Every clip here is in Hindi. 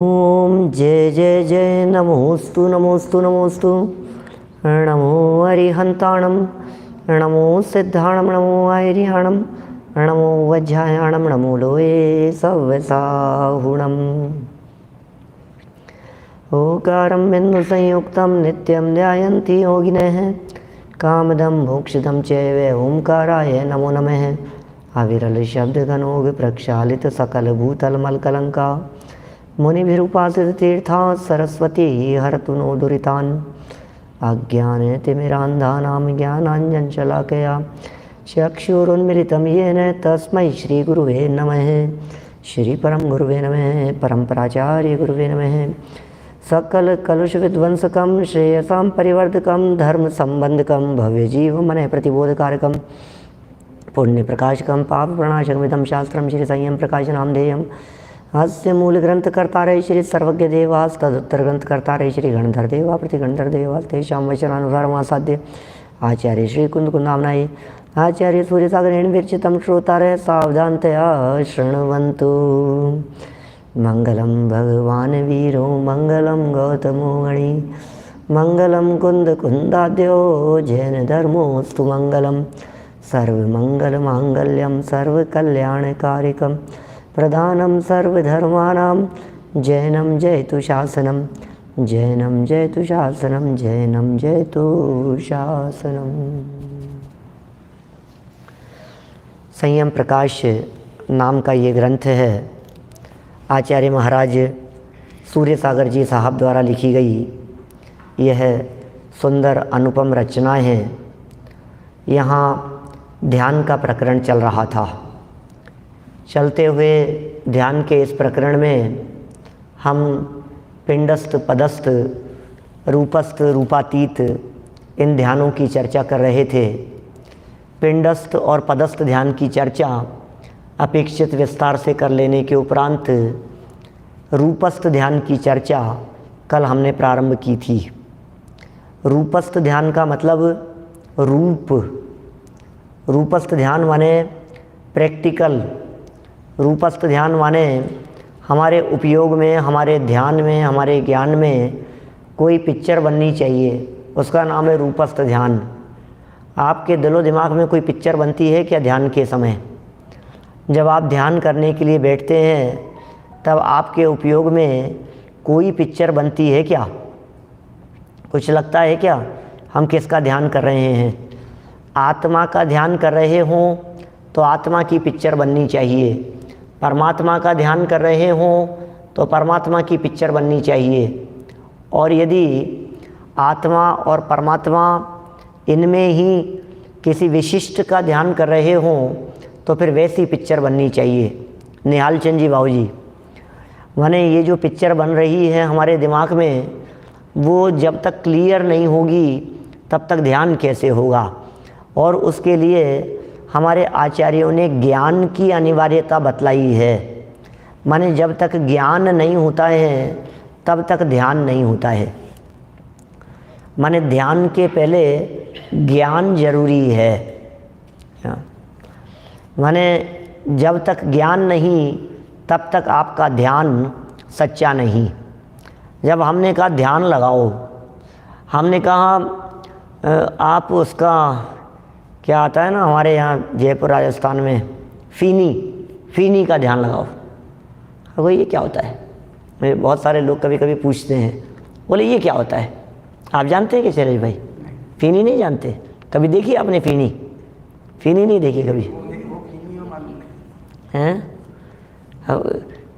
ओम जय जय जय नमोस्तु नमोस्तु नमोस्तु। नमो अरिहंताणम, नमो सिद्धाणम, नमो आर्याणम, नमो वज्रायाणम, नमो लोये सव्यसाहुणम। ओकारं बिंदु संयुक्तं नित्यं ध्यायन्ति योगिनः, कामदं मोक्षदं चैव ओंकाराय नमो नमः। अविरल शब्द घनोग प्रक्षालित सकल भूतल मलकलंका, मुनिभिरुपासित तीर्था सरस्वती हरतु नो दुरितान्। अज्ञानतिमिरान्धानां ज्ञानाञ्जनशलाकया चक्षुरुन्मिलितं येन तस्मै श्रीगुरुवे नमः। श्रीपरं गुरुवे नमः। परम्पराचार्य गुरुवे नमः। सकल कलुष विध्वंसकं श्रेयसां परिवर्धकं धर्म संबंधकं भव्यजीवमनः प्रतिबोधकारकं पुण्य प्रकाशकं पाप प्रणाशकमिदं शास्त्रं श्री संयम प्रकाश नामधेयम्। अस्य मूल ग्रंथ कर्तारय श्री सर्वज्ञ देवास, तदुत्तर ग्रंथ कर्तारय श्री गणधर देवा प्रतिगणधर देवास, तेषां वचनानुसारमासाद्य आचार्य श्री कुंद कुंदामनाय आचार्य सूर्यसागरेण विरचितं श्रोतारय सावधानतया शृण्वन्तु। मंगलम भगवान वीरो मंगलम गौतमो गणी, मंगलम कुंद कुंदाद्यो जैन धर्मोस्तु मंगलम। सर्वमंगल मांगल्यम सर्वकल्याणकारिकम प्रधानम सर्वधर्माणां जैनम जयतु शासनम, जैनम जयतु शासनम, जैनम जयतु शासनम। संयम प्रकाश नाम का ये ग्रंथ है, आचार्य महाराज सूर्यसागर जी साहब द्वारा लिखी गई यह सुंदर अनुपम रचनाएं हैं। यहाँ ध्यान का प्रकरण चल रहा था। चलते हुए ध्यान के इस प्रकरण में हम पिंडस्थ पदस्थ रूपस्थ रूपातीत इन ध्यानों की चर्चा कर रहे थे। पिंडस्थ और पदस्थ ध्यान की चर्चा अपेक्षित विस्तार से कर लेने के उपरांत रूपस्थ ध्यान की चर्चा कल हमने प्रारंभ की थी। रूपस्थ ध्यान का मतलब रूप, रूपस्थ ध्यान माने प्रैक्टिकल, रूपस्थ ध्यान माने हमारे उपयोग में, हमारे ध्यान में, हमारे ज्ञान में कोई पिक्चर बननी चाहिए, उसका नाम है रूपस्थ ध्यान। आपके दिलो दिमाग में कोई पिक्चर बनती है क्या ध्यान के समय? जब आप ध्यान करने के लिए बैठते हैं तब आपके उपयोग में कोई पिक्चर बनती है क्या? कुछ लगता है क्या हम किसका ध्यान कर रहे हैं? आत्मा का ध्यान कर रहे हों तो आत्मा की पिक्चर बननी चाहिए, परमात्मा का ध्यान कर रहे हों तो परमात्मा की पिक्चर बननी चाहिए। और यदि आत्मा और परमात्मा इनमें ही किसी विशिष्ट का ध्यान कर रहे हों तो फिर वैसी पिक्चर बननी चाहिए। निहाल चंद जी बाबू जी, माने ये जो पिक्चर बन रही है हमारे दिमाग में, वो जब तक क्लियर नहीं होगी तब तक ध्यान कैसे होगा? और उसके लिए हमारे आचार्यों ने ज्ञान की अनिवार्यता बतलाई है। माने जब तक ज्ञान नहीं होता है तब तक ध्यान नहीं होता है। माने ध्यान के पहले ज्ञान जरूरी है। माने जब तक ज्ञान नहीं तब तक आपका ध्यान सच्चा नहीं। जब हमने कहा ध्यान लगाओ, हमने कहा आप उसका क्या आता है ना हमारे यहाँ जयपुर राजस्थान में, फीनी का ध्यान लगाओ। वो ये क्या होता है? मेरे बहुत सारे लोग कभी कभी पूछते हैं, बोले ये क्या होता है? आप जानते हैं कि शैलेश भाई? फीनी नहीं जानते? कभी देखी आपने फीनी? फीनी नहीं देखी कभी? हैं?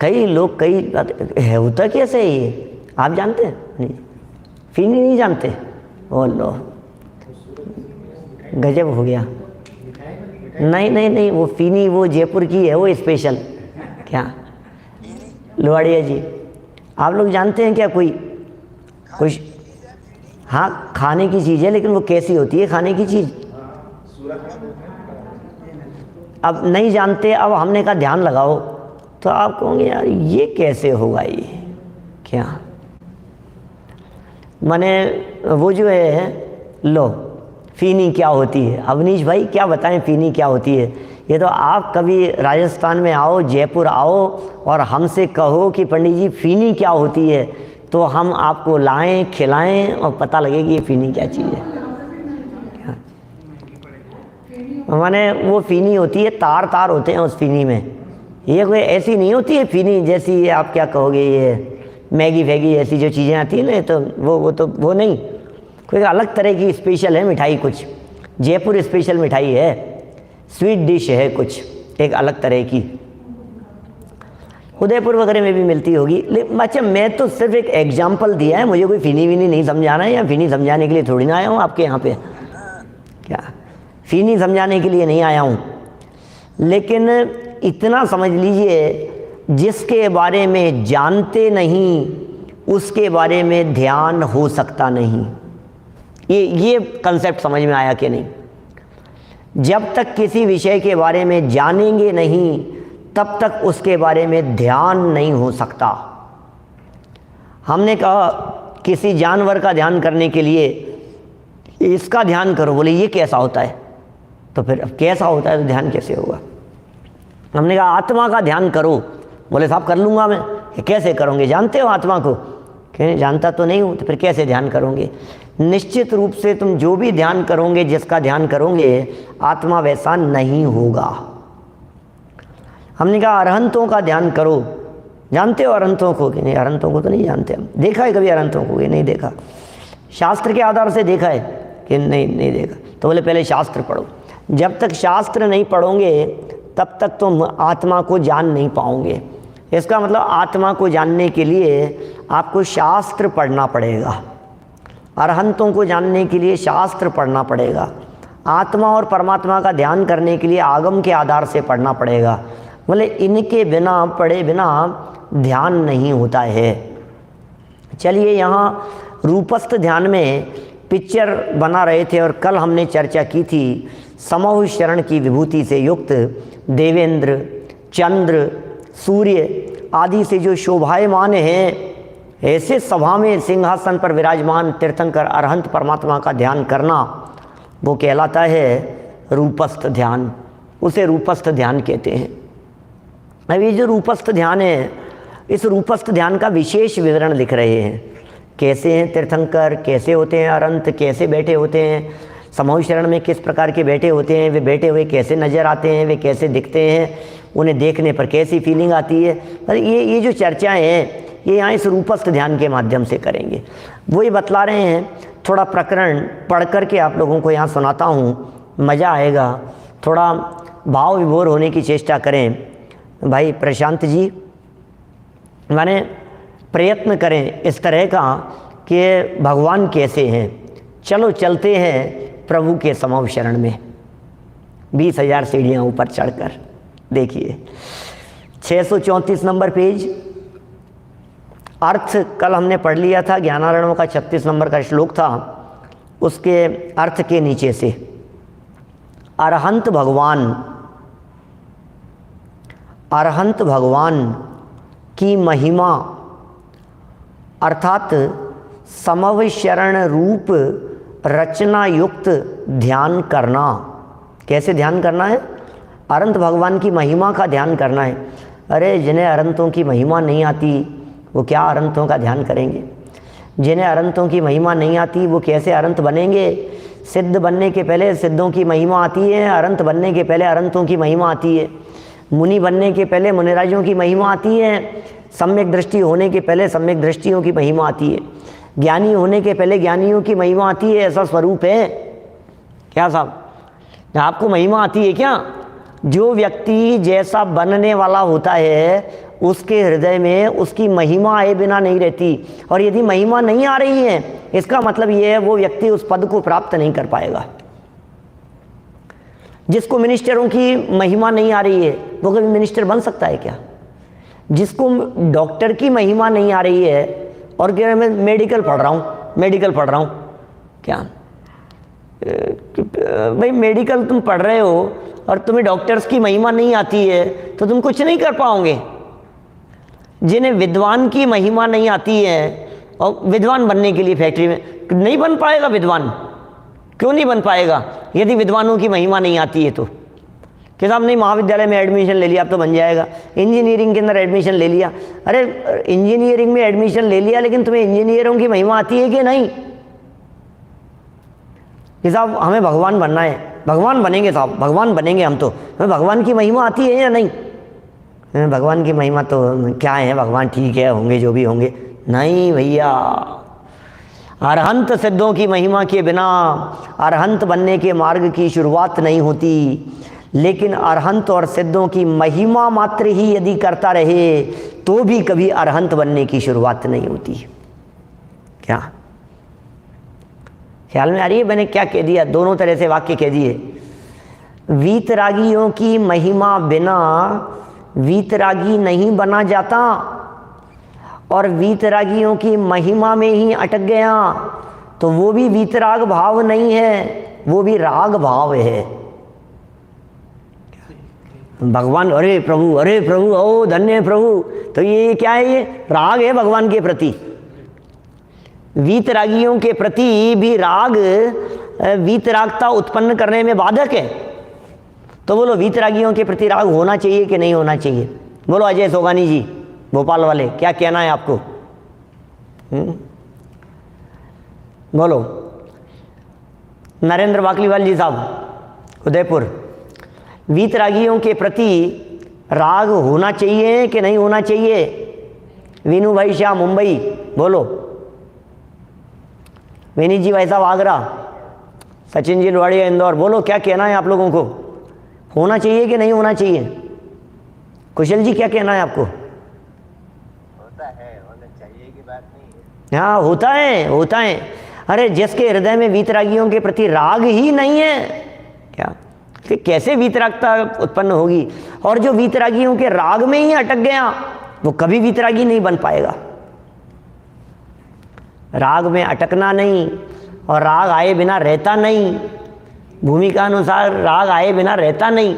कई लोग कई है होता कैसे है ये? आप जानते हैं? नहीं, फीनी नहीं जानते? ओ लो, गजब हो गया। नहीं नहीं नहीं, वो फीनी वो जयपुर की है, वो स्पेशल। क्या लोहाड़िया जी, आप लोग जानते हैं क्या? कोई हाँ, खाने की चीज़ है, लेकिन वो कैसी होती है खाने की चीज़? अब नहीं जानते। अब हमने कहा ध्यान लगाओ तो आप कहोगे यार ये कैसे होगा? ये क्या माने वो जो है, लो फीनी क्या होती है? अवनीश भाई क्या बताएं फीनी क्या होती है? ये तो आप कभी राजस्थान में आओ, जयपुर आओ और हमसे कहो कि पंडित जी फीनी क्या होती है, तो हम आपको लाएं, खिलाएं और पता लगे कि ये फीनी क्या चीज़ है। माने वो फीनी होती है, तार तार होते हैं उस फीनी में, ये कोई ऐसी नहीं होती है फीनी जैसी आप क्या कहोगे ये मैगी फैगी ऐसी जो चीज़ें आती हैं ना, तो वो नहीं, कोई अलग तरह की स्पेशल है मिठाई, कुछ जयपुर स्पेशल मिठाई है, स्वीट डिश है कुछ एक अलग तरह की, उदयपुर वगैरह में भी मिलती होगी। लेकिन अच्छा मैं तो सिर्फ एक एग्जाम्पल दिया है, मुझे कोई फीनी वीनी नहीं समझाना है, या फीनी समझाने के लिए थोड़ी ना आया हूँ आपके यहाँ पे, क्या फीनी समझाने के लिए नहीं आया हूँ। लेकिन इतना समझ लीजिए, जिसके बारे में जानते नहीं उसके बारे में ध्यान हो सकता नहीं। ये कंसेप्ट समझ में आया कि नहीं? जब तक किसी विषय के बारे में जानेंगे नहीं तब तक उसके बारे में ध्यान नहीं हो सकता। हमने कहा किसी जानवर का ध्यान करने के लिए इसका ध्यान करो, बोले ये कैसा होता है, तो फिर अब कैसा होता है तो ध्यान कैसे होगा? हमने कहा आत्मा का ध्यान करो, बोले साहब कर लूँगा मैं, कैसे करोगे, जानते हो आत्मा को? कहें जानता तो नहीं हूँ, तो फिर कैसे ध्यान करोगे? निश्चित रूप से तुम जो भी ध्यान करोगे, जिसका ध्यान करोगे, आत्मा वैसा नहीं होगा। हमने कहा अरहंतों का ध्यान करो, जानते हो अरहंतों को? कि नहीं, अरहंतों को तो नहीं जानते हम। देखा है कभी अरहंतों को? कि नहीं देखा। शास्त्र के आधार से देखा है? कि नहीं देखा। तो बोले पहले शास्त्र पढ़ो। जब तक शास्त्र नहीं पढ़ोगे तब तक तुम आत्मा को जान नहीं पाओगे। इसका मतलब आत्मा को जानने के लिए आपको शास्त्र पढ़ना पड़ेगा, अरहंतों को जानने के लिए शास्त्र पढ़ना पड़ेगा, आत्मा और परमात्मा का ध्यान करने के लिए आगम के आधार से पढ़ना पड़ेगा। बोले इनके बिना पढ़े बिना ध्यान नहीं होता है। चलिए, यहाँ रूपस्थ ध्यान में पिक्चर बना रहे थे और कल हमने चर्चा की थी समूह शरण की विभूति से युक्त देवेंद्र, चंद्र, सूर्य आदि से जो शोभायमान हैं, ऐसे सभा में सिंहासन पर विराजमान तीर्थंकर अरहंत परमात्मा का ध्यान करना, वो कहलाता है रूपस्थ ध्यान। उसे रूपस्थ ध्यान कहते हैं। अब ये जो रूपस्थ ध्यान है, इस रूपस्थ ध्यान का विशेष विवरण लिख रहे हैं। कैसे हैं तीर्थंकर, कैसे होते हैं अरहंत, कैसे बैठे होते हैं, समूह शरण में किस प्रकार के बैठे होते हैं, वे बैठे हुए कैसे नज़र आते हैं, वे कैसे दिखते हैं, उन्हें देखने पर कैसी फीलिंग आती है। पर ये जो चर्चाएँ हैं ये यहाँ इस रूपस्थ ध्यान के माध्यम से करेंगे। वही बतला रहे हैं। थोड़ा प्रकरण पढ़ कर के आप लोगों को यहाँ सुनाता हूँ, मज़ा आएगा। थोड़ा भाव विभोर होने की चेष्टा करें भाई प्रशांत जी, माने प्रयत्न करें इस तरह का कि भगवान कैसे हैं। चलो चलते हैं प्रभु के समूह शरण में 20,000 सीढ़ियाँ ऊपर चढ़कर। देखिए 634 नंबर पेज, अर्थ कल हमने पढ़ लिया था, ज्ञानारणों का 36 नंबर का श्लोक था, उसके अर्थ के नीचे से अरहंत भगवान की महिमा अर्थात समूह शरण रूप रचना युक्त ध्यान करना। कैसे ध्यान करना है? अरहंत भगवान की महिमा का ध्यान करना है। अरे जिन्हें अरहंतों की महिमा नहीं आती वो क्या अरहंतों का ध्यान करेंगे? जिन्हें अरहंतों की महिमा नहीं आती वो कैसे अरहंत बनेंगे? सिद्ध बनने के पहले सिद्धों की महिमा आती है, अरहंत बनने के पहले अरहंतों की महिमा आती है, मुनि बनने के पहले मुनिराजों की महिमा आती है, सम्यक दृष्टि होने के पहले सम्यक दृष्टियों की महिमा आती है, ज्ञानी होने के पहले ज्ञानियों की महिमा आती है। ऐसा स्वरूप है क्या साहब? आपको महिमा आती है क्या? जो व्यक्ति जैसा बनने वाला होता है उसके हृदय में उसकी महिमा आए बिना नहीं रहती, और यदि महिमा नहीं आ रही है इसका मतलब ये है वो व्यक्ति उस पद को प्राप्त नहीं कर पाएगा। जिसको मिनिस्टरों की महिमा नहीं आ रही है वो कभी मिनिस्टर बन सकता है क्या? जिसको डॉक्टर की महिमा नहीं आ रही है और कह रहे मैं मेडिकल पढ़ रहा हूँ क्या भाई? मेडिकल तुम पढ़ रहे हो और तुम्हें डॉक्टर्स की महिमा नहीं आती है तो तुम कुछ नहीं कर पाओगे। जिन्हें विद्वान की महिमा नहीं आती है और विद्वान बनने के लिए फैक्ट्री में नहीं बन पाएगा विद्वान। क्यों नहीं बन पाएगा? यदि विद्वानों की महिमा नहीं आती है तो कि साहब नहीं महाविद्यालय में एडमिशन ले लिया अब तो बन जाएगा, इंजीनियरिंग के अंदर एडमिशन ले लिया। अरे इंजीनियरिंग में एडमिशन ले लिया, लेकिन तुम्हें इंजीनियरों की महिमा आती है कि नहीं? कि साहब हमें भगवान बनना है, भगवान बनेंगे साहब, भगवान बनेंगे हम तो, हमें भगवान की महिमा आती है या नहीं? भगवान की महिमा तो क्या है, भगवान ठीक है, होंगे जो भी होंगे। नहीं भैया, अरहंत सिद्धों की महिमा के बिना अरहंत बनने के मार्ग की शुरुआत नहीं होती। लेकिन अरहंत और सिद्धों की महिमा मात्र ही यदि करता रहे तो भी कभी अरहंत बनने की शुरुआत नहीं होती। क्या ख्याल में आ रही है? मैंने क्या कह दिया? दोनों तरह से वाक्य कह दिए। वीतरागियों की महिमा बिना वीतरागी नहीं बना जाता, और वीतरागियों की महिमा में ही अटक गया तो वो भी वीतराग भाव नहीं है, वो भी राग भाव है। भगवान अरे प्रभु ओ धन्य प्रभु, तो ये क्या है? ये राग है भगवान के प्रति। वीतरागियों के प्रति भी राग वीतरागता उत्पन्न करने में बाधक है। तो बोलो वीतरागियों के प्रति राग होना चाहिए कि नहीं होना चाहिए? बोलो अजय सोगानी जी, भोपाल वाले, क्या कहना है आपको? बोलो। नरेंद्र बाकलीवाल जी साहब, उदयपुर, वीतरागियों के प्रति राग होना चाहिए कि नहीं होना चाहिए? वीनू भाई शाह मुंबई, बोलो। विनीत जी भाई साहब आगरा, सचिन जी लुवाड़िया इंदौर, बोलो क्या कहना है आप लोगों को? होना चाहिए कि नहीं होना चाहिए? कुशल जी क्या कहना है आपको? होता है, होना चाहिए की बात नहीं है। हाँ होता है। अरे जिसके हृदय में वीतरागियों के प्रति राग ही नहीं है, क्या कि कैसे वीतरागता उत्पन्न होगी? और जो वीतरागियों के राग में ही अटक गया वो कभी वीतरागी नहीं बन पाएगा। राग में अटकना नहीं, और राग आए बिना रहता नहीं, भूमिका अनुसार राग आए बिना रहता नहीं।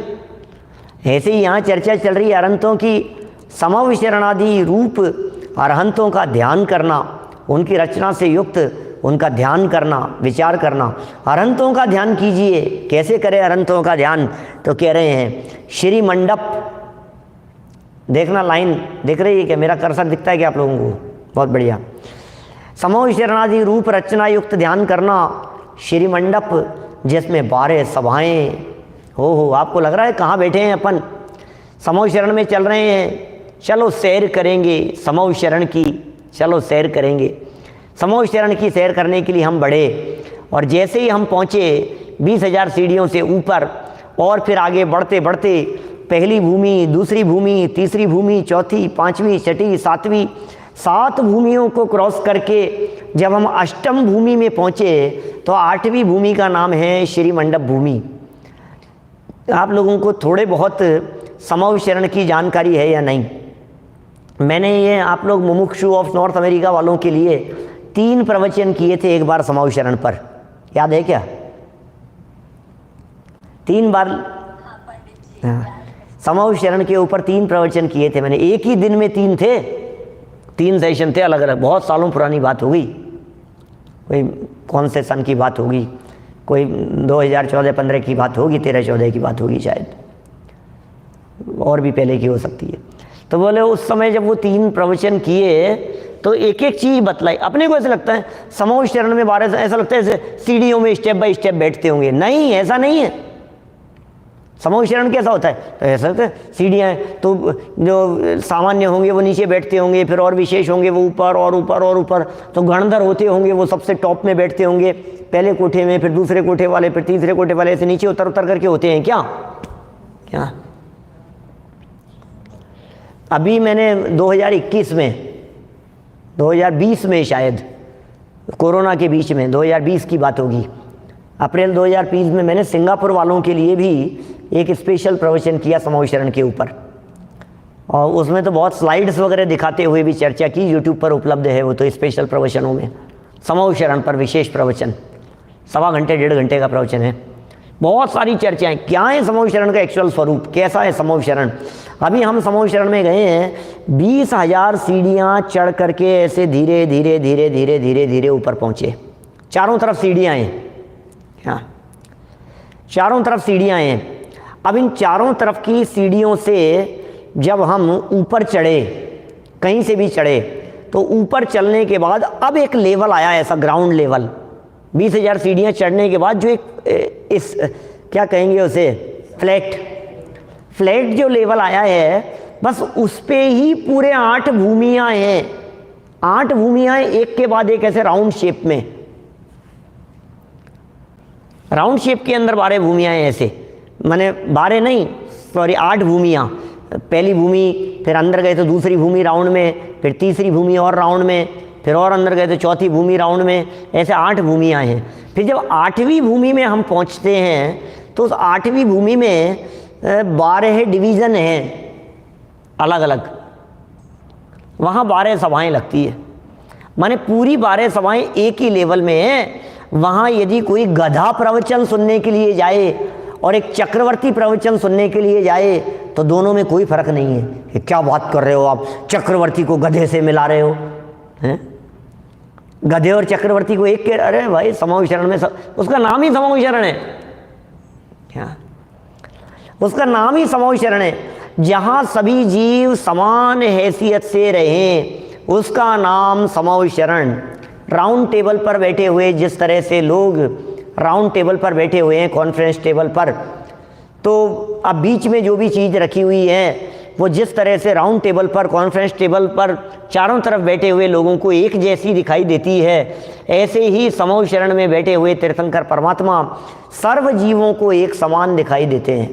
ऐसे ही यहाँ चर्चा चल रही है अरहंतों की। समविशरणादि रूप अरहंतों का ध्यान करना, उनकी रचना से युक्त उनका ध्यान करना, विचार करना। अरहंतों का ध्यान कीजिए। कैसे करें अरहंतों का ध्यान? तो कह रहे हैं श्री मंडप, देखना लाइन दिख रही है क्या? मेरा कर्सर दिखता है क्या आप लोगों को? बहुत बढ़िया। समविशरणादि रूप रचना युक्त ध्यान करना, श्री मंडप जिसमें 12 सभाएं हो। आपको लग रहा है कहाँ बैठे हैं अपन? समूह शरण में चल रहे हैं। चलो सैर करेंगे समूह शरण की, चलो सैर करेंगे। समूह शरण की सैर करने के लिए हम बढ़े, और जैसे ही हम पहुँचे 20,000 सीढ़ियों से ऊपर, और फिर आगे बढ़ते बढ़ते पहली भूमि, दूसरी भूमि, तीसरी भूमि, चौथी, पाँचवीं, छठी, सातवीं, 7 भूमियों को क्रॉस करके जब हम अष्टम भूमि में पहुँचे तो 8वीं भूमि का नाम है श्री मंडप भूमि। आप लोगों को थोड़े बहुत समूह शरण की जानकारी है या नहीं? मैंने ये आप लोग मुमुक्षु ऑफ नॉर्थ अमेरिका वालों के लिए 3 प्रवचन किए थे एक बार समूह शरण पर, याद है क्या? 3 बार समूह शरण के ऊपर 3 प्रवचन किए थे मैंने। एक ही दिन में 3 थे, 3 सेशन थे अलग अलग। बहुत सालों पुरानी बात होगी, कोई कौन से सन की बात होगी, कोई 2014-15 की बात होगी, 13-14 की बात होगी शायद, और भी पहले की हो सकती है। तो बोले उस समय जब वो 3 प्रवचन किए तो एक एक चीज़ बतलाई। अपने को ऐसा लगता है समूह शरण में 12, ऐसा लगता है सीढ़ियों में स्टेप बाय स्टेप बैठते होंगे। नहीं, ऐसा नहीं है। समूह शरण कैसा होता है? तो ऐसा होता है सीढ़ियाँ, तो जो सामान्य होंगे वो नीचे बैठते होंगे, फिर और विशेष होंगे वो ऊपर और ऊपर और ऊपर। तो गणधर होते होंगे वो सबसे टॉप में बैठते होंगे, पहले कोठे में, फिर दूसरे कोठे वाले, फिर तीसरे कोठे वाले, ऐसे नीचे उतर उतर करके होते हैं। क्या अभी मैंने 2021 में, 2020 में शायद, कोरोना के बीच में 2020 की बात होगी, अप्रैल 2020 में मैंने सिंगापुर वालों के लिए भी एक स्पेशल प्रवचन किया समूह शरण के ऊपर, और उसमें तो बहुत स्लाइड्स वगैरह दिखाते हुए भी चर्चा की। यूट्यूब पर उपलब्ध है वो तो स्पेशल प्रवचनों में। समूह शरण पर विशेष प्रवचन 1.25 घंटे 1.5 घंटे का प्रवचन है। बहुत सारी चर्चाएं, क्या है समूह शरण का एक्चुअल स्वरूप, कैसा है समूह शरण। अभी हम समूह शरण में गए हैं, 20,000 सीढ़ियाँ चढ़ करके ऐसे धीरे धीरे धीरे धीरे धीरे धीरे ऊपर पहुँचे। चारों तरफ सीढ़ियाँ हैं, हाँ चारों तरफ सीढ़ियाँ हैं। अब इन चारों तरफ की सीढ़ियों से जब हम ऊपर चढ़े, कहीं से भी चढ़े, तो ऊपर चलने के बाद अब एक लेवल आया ऐसा ग्राउंड लेवल, 20,000 सीढ़ियाँ चढ़ने के बाद जो एक इस क्या कहेंगे उसे, फ्लैट जो लेवल आया है, बस उस पे ही पूरे 8 भूमियाँ हैं। 8 भूमियाँ एक के बाद एक ऐसे राउंड शेप में, राउंड शेप के अंदर 12 भूमियाँ हैं ऐसे, माने 12 नहीं सॉरी 8 भूमियाँ। पहली भूमि, फिर अंदर गए तो दूसरी भूमि राउंड में, फिर तीसरी भूमि और राउंड में, फिर और अंदर गए तो चौथी भूमि राउंड में, ऐसे 8 भूमियाँ हैं। फिर जब 8वीं भूमि में हम पहुँचते हैं तो उस 8वीं भूमि में 12 डिवीज़न हैं अलग अलग, वहाँ 12 सभाएँ लगती है, माने पूरी 12 सभाएँ एक ही लेवल में हैं। वहाँ यदि कोई गधा प्रवचन सुनने के लिए जाए और एक चक्रवर्ती प्रवचन सुनने के लिए जाए तो दोनों में कोई फर्क नहीं है कि क्या बात कर रहे हो आप, चक्रवर्ती को गधे से मिला रहे हो हैं? गधे और चक्रवर्ती को एक के, अरे भाई समविचरण में उसका नाम ही समविचरण है, क्या उसका नाम ही समविचरण है। जहाँ सभी जीव समान हैसियत से रहें उसका नाम समविचरण। राउंड टेबल पर बैठे हुए, जिस तरह से लोग राउंड टेबल पर बैठे हुए हैं कॉन्फ्रेंस टेबल पर, तो अब बीच में जो भी चीज़ रखी हुई है वो जिस तरह से राउंड टेबल पर कॉन्फ्रेंस टेबल पर चारों तरफ बैठे हुए लोगों को एक जैसी दिखाई देती है, ऐसे ही समूह शरण में बैठे हुए तीर्थंकर परमात्मा सर्व जीवों को एक समान दिखाई देते हैं,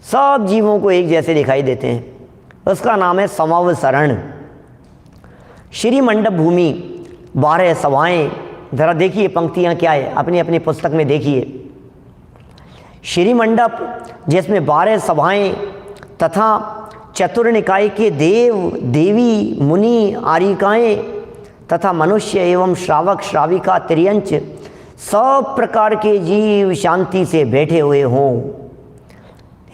सब जीवों को एक जैसे दिखाई देते हैं। उसका नाम है समवसरण। श्री मंडप भूमि 12 सभाएँ, ज़रा देखिए पंक्तियाँ क्या है, अपनी अपनी पुस्तक में देखिए। श्री मंडप जिसमें 12 सभाएँ तथा चतुर्निकाय के देव देवी मुनि आरिकाएँ तथा मनुष्य एवं श्रावक श्राविका त्रियंच सब प्रकार के जीव शांति से बैठे हुए हों।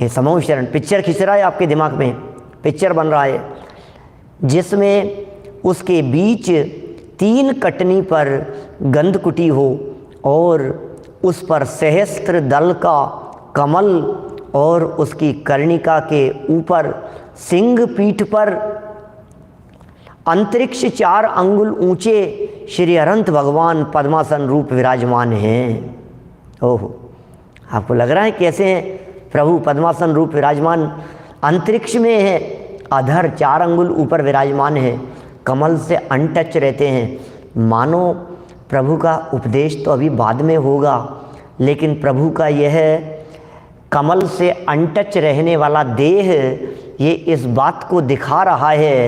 ये समूह शरण पिक्चर खिंच रहा है आपके दिमाग में, पिक्चर बन रहा है जिसमें उसके बीच 3 कटनी पर गंधकुटी हो और उस पर सहस्त्र दल का कमल और उसकी कर्णिका के ऊपर सिंह पीठ पर अंतरिक्ष 4 अंगुल ऊंचे श्री अनंत भगवान पद्मासन रूप विराजमान हैं। ओहो, आपको लग रहा है कैसे हैं प्रभु पद्मासन रूप विराजमान? अंतरिक्ष में है, अधर 4 अंगुल ऊपर विराजमान है, कमल से अनटच रहते हैं। मानो प्रभु का उपदेश तो अभी बाद में होगा, लेकिन प्रभु का यह कमल से अनटच रहने वाला देह ये इस बात को दिखा रहा है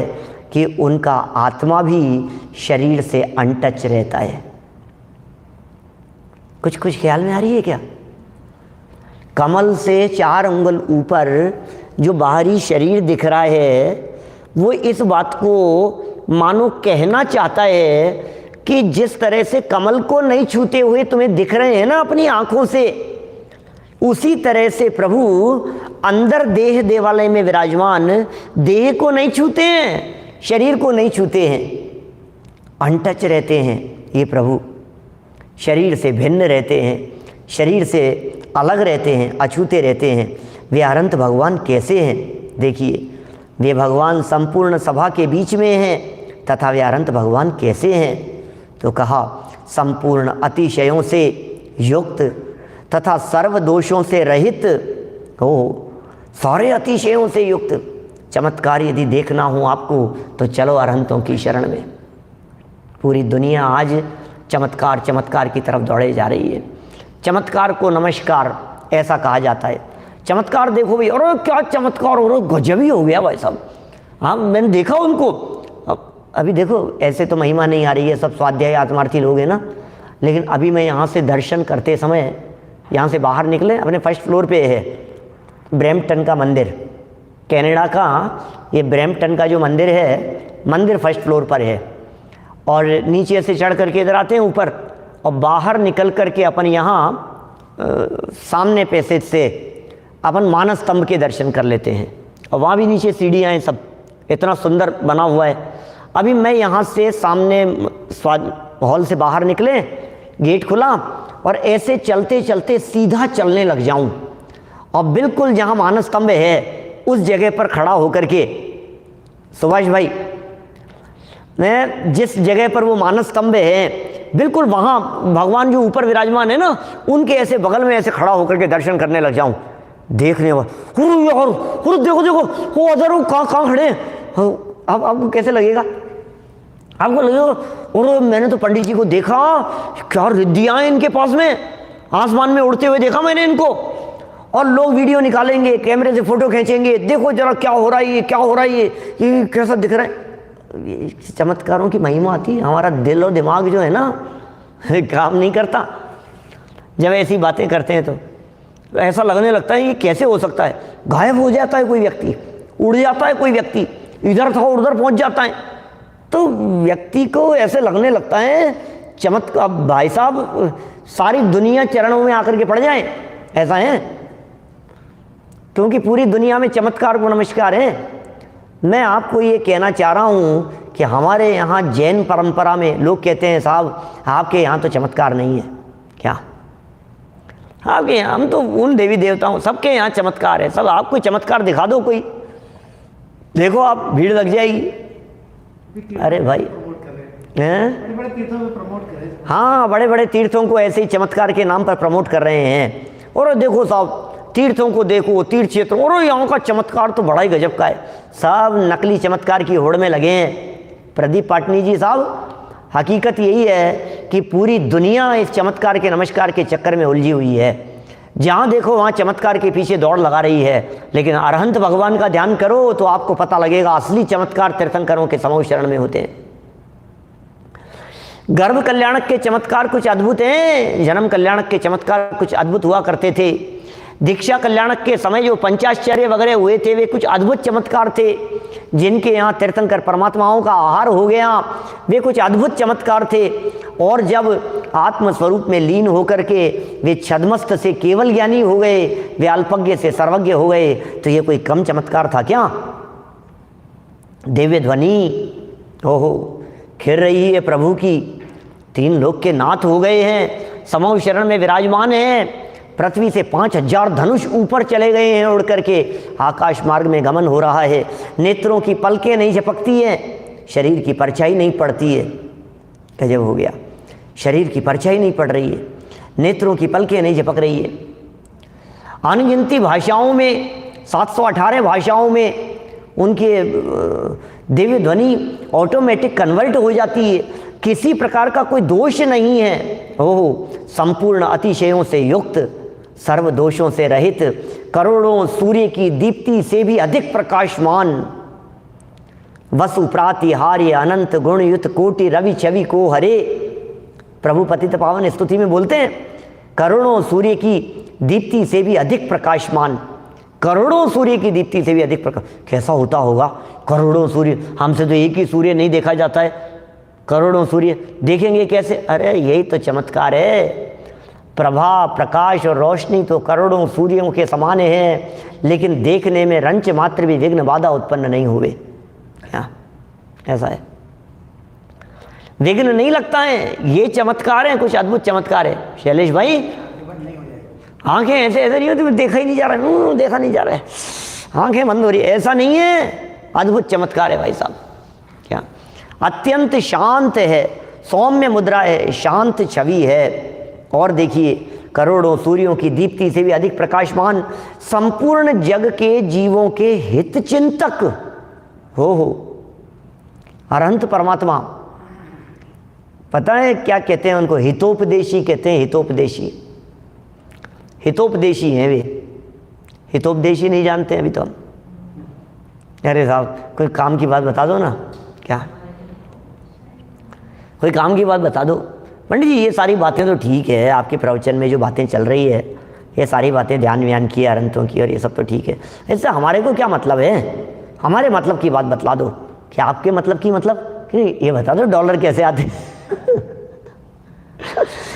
कि उनका आत्मा भी शरीर से अनटच रहता है। कुछ ख्याल में आ रही है क्या? कमल से 4 अंगुल ऊपर जो बाहरी शरीर दिख रहा है वो इस बात को मानो कहना चाहता है कि जिस तरह से कमल को नहीं छूते हुए तुम्हें दिख रहे हैं ना अपनी आंखों से, उसी तरह से प्रभु अंदर देह देवालय में विराजमान देह को नहीं छूते हैं, शरीर को नहीं छूते हैं, अनटच रहते हैं। ये प्रभु शरीर से भिन्न रहते हैं, शरीर से अलग रहते हैं, अछूते रहते हैं। वे अनंत भगवान कैसे हैं? देखिए, वे भगवान संपूर्ण सभा के बीच में हैं तथा वे अनंत भगवान कैसे हैं? तो कहा संपूर्ण अतिशयों से युक्त तथा सर्व दोषों से रहित हो, सारे अतिशयों से युक्त। चमत्कार यदि देखना हो आपको तो चलो अरहंतों की शरण में। पूरी दुनिया आज चमत्कार की तरफ दौड़े जा रही है। चमत्कार को नमस्कार ऐसा कहा जाता है। चमत्कार देखो भाई, अरे क्या चमत्कार हो रहा, गजब ही हो गया भाई साहब। हाँ, मैंने देखा उनको। अभी देखो ऐसे तो महिमा नहीं आ रही है, सब स्वाध्याय आत्मार्थी लोग हैं ना, लेकिन अभी मैं यहाँ से दर्शन करते समय यहाँ से बाहर निकले, अपने फर्स्ट फ्लोर पे है ब्रैम्पटन का मंदिर, कनाडा का ये ब्रैम्पटन का जो मंदिर है, मंदिर फर्स्ट फ्लोर पर है। और नीचे से चढ़ करके इधर आते हैं ऊपर, और बाहर निकल करके अपन यहाँ सामने पैसेज से अपन मानस स्तंभ के दर्शन कर लेते हैं। और वहाँ भी नीचे सीढ़ियाँ हैं, सब इतना सुंदर बना हुआ है। अभी मैं यहाँ से सामने हॉल से बाहर निकले, गेट खुला और ऐसे चलते चलते सीधा चलने लग जाऊँ और बिल्कुल जहाँ मानस स्तंभ है उस जगह पर खड़ा होकर के, सुभाष भाई, मैं जिस जगह पर वो मानस स्तंभ है बिल्कुल वहाँ भगवान जो ऊपर विराजमान है ना, उनके ऐसे बगल में ऐसे खड़ा होकर के दर्शन करने लग जाऊँ, देखने वाला देखो देखो वो अदर वो कहाँ खड़े हैं। अब आपको कैसे लगेगा? आपको लगेगा और मैंने तो पंडित जी को देखा, क्या रिद्धियाँ हैं इनके पास में, आसमान में उड़ते हुए देखा मैंने इनको। और लोग वीडियो निकालेंगे, कैमरे से फोटो खींचेंगे, देखो जरा क्या हो रहा है, ये क्या हो रहा है, ये कैसा दिख रहा है। ये चमत्कारों की महिमा आती है। हमारा दिल और दिमाग जो है ना काम नहीं करता जब ऐसी बातें करते हैं, तो ऐसा लगने लगता है ये कैसे हो सकता है। गायब हो जाता है कोई व्यक्ति, उड़ जाता है कोई व्यक्ति, इधर था उधर पहुंच जाता है, तो व्यक्ति को ऐसे लगने लगता है चमत्कार। भाई साहब सारी दुनिया चरणों में आकर के पड़ जाए, ऐसा है, क्योंकि पूरी दुनिया में चमत्कार को नमस्कार है। मैं आपको ये कहना चाह रहा हूँ कि हमारे यहाँ जैन परंपरा में लोग कहते हैं साहब आपके यहाँ तो चमत्कार नहीं है। क्या आपके यहाँ? हम तो उन देवी देवताओं, सबके यहाँ चमत्कार है, सब आपको चमत्कार दिखा दो कोई, देखो आप भीड़ लग जाएगी। अरे भाई हैं, बड़े तीर्थों में प्रमोट करें। हाँ, बड़े बड़े तीर्थों को ऐसे ही चमत्कार के नाम पर प्रमोट कर रहे हैं। और देखो साहब तीर्थों को देखो, तीर्थ क्षेत्र, और यहाँ का चमत्कार तो बड़ा ही गजब का है। सब नकली चमत्कार की होड़ में लगे हैं। प्रदीप पाटनी जी साहब, हकीकत यही है कि पूरी दुनिया इस चमत्कार के नमस्कार के चक्कर में उलझी हुई है। जहाँ देखो वहाँ चमत्कार के पीछे दौड़ लगा रही है, लेकिन अरहंत भगवान का ध्यान करो तो आपको पता लगेगा असली चमत्कार तीर्थंकरों के समूह शरण में होते हैं। गर्भ कल्याणक के चमत्कार कुछ अद्भुत हैं, जन्म कल्याणक के चमत्कार कुछ अद्भुत हुआ करते थे। दीक्षा कल्याणक के समय जो पंचाश्चर्य वगैरह हुए थे वे कुछ अद्भुत चमत्कार थे, जिनके यहाँ तीर्थंकर परमात्माओं का आहार हो गया, वे कुछ अद्भुत चमत्कार थे। और जब आत्मस्वरूप में लीन होकर के वे छद्मस्त से केवल ज्ञानी हो गए, वे अल्पज्ञ से सर्वज्ञ हो गए, तो ये कोई कम चमत्कार था क्या? दिव्य ध्वनि ओहो खिर रही है प्रभु की, 3 लोक के नाथ हो गए हैं, समूह शरण में विराजमान हैं, पृथ्वी से 5000 धनुष ऊपर चले गए हैं, उड़ करके आकाश मार्ग में गमन हो रहा है। नेत्रों की पलकें नहीं झपकती हैं, शरीर की परछाई नहीं पड़ती है। गजब हो गया, शरीर की परछाई नहीं पड़ रही है, नेत्रों की पलकें नहीं झपक रही है। अनगिनती भाषाओं में, 718 भाषाओं में उनके दिव्य ध्वनि ऑटोमेटिक कन्वर्ट हो जाती है, किसी प्रकार का कोई दोष नहीं है। ओह, संपूर्ण अतिशयों से युक्त, सर्व दोषों से रहित, करोड़ों सूर्य की दीप्ति से भी अधिक प्रकाशमान, वसु प्रातिहार्य अनंत गुण युत कोटि रवि छवि को हरे। प्रभु पतित पावन स्तुति में बोलते हैं करोड़ों सूर्य की दीप्ति से भी अधिक प्रकाशमान, करोड़ों सूर्य की दीप्ति से भी अधिक प्रकाश। कैसा होता होगा करोड़ों सूर्य? हमसे तो एक ही सूर्य नहीं देखा जाता है, करोड़ों सूर्य देखेंगे कैसे? अरे यही तो चमत्कार है। प्रभा, प्रकाश और रोशनी तो करोड़ों सूर्यों के समान है, लेकिन देखने में रंच मात्र भी विघ्न बाधा उत्पन्न नहीं हुए। क्या ऐसा है? विघ्न नहीं लगता है। ये चमत्कार है, कुछ अद्भुत चमत्कार है। शैलेश भाई, आंखें ऐसे ऐसे नहीं होती, देखा ही नहीं जा रहा है, देखा नहीं जा रहा है, आंखें बंद हो रही है, ऐसा नहीं है। अद्भुत चमत्कार है भाई साहब। क्या अत्यंत शांत है, सौम्य मुद्रा है, शांत छवि है। और देखिए करोड़ों सूर्यों की दीप्ति से भी अधिक प्रकाशमान, संपूर्ण जग के जीवों के हित चिंतक हो अरहंत परमात्मा। पता है क्या कहते हैं उनको? हितोपदेशी कहते हैं। हितोपदेशी, हितोपदेशी हैं वे। हितोपदेशी नहीं जानते हैं अभी तो हम। अरे साहब कोई काम की बात बता दो ना। क्या कोई काम की बात बता दो पंडित जी? ये सारी बातें तो ठीक है, आपके प्रवचन में जो बातें चल रही है ये सारी बातें ध्यान व्यान की, अरंतों की, और ये सब तो ठीक है। इससे हमारे को क्या मतलब है? हमारे मतलब की बात बतला दो। क्या आपके मतलब की मतलब ये बता दो डॉलर कैसे आते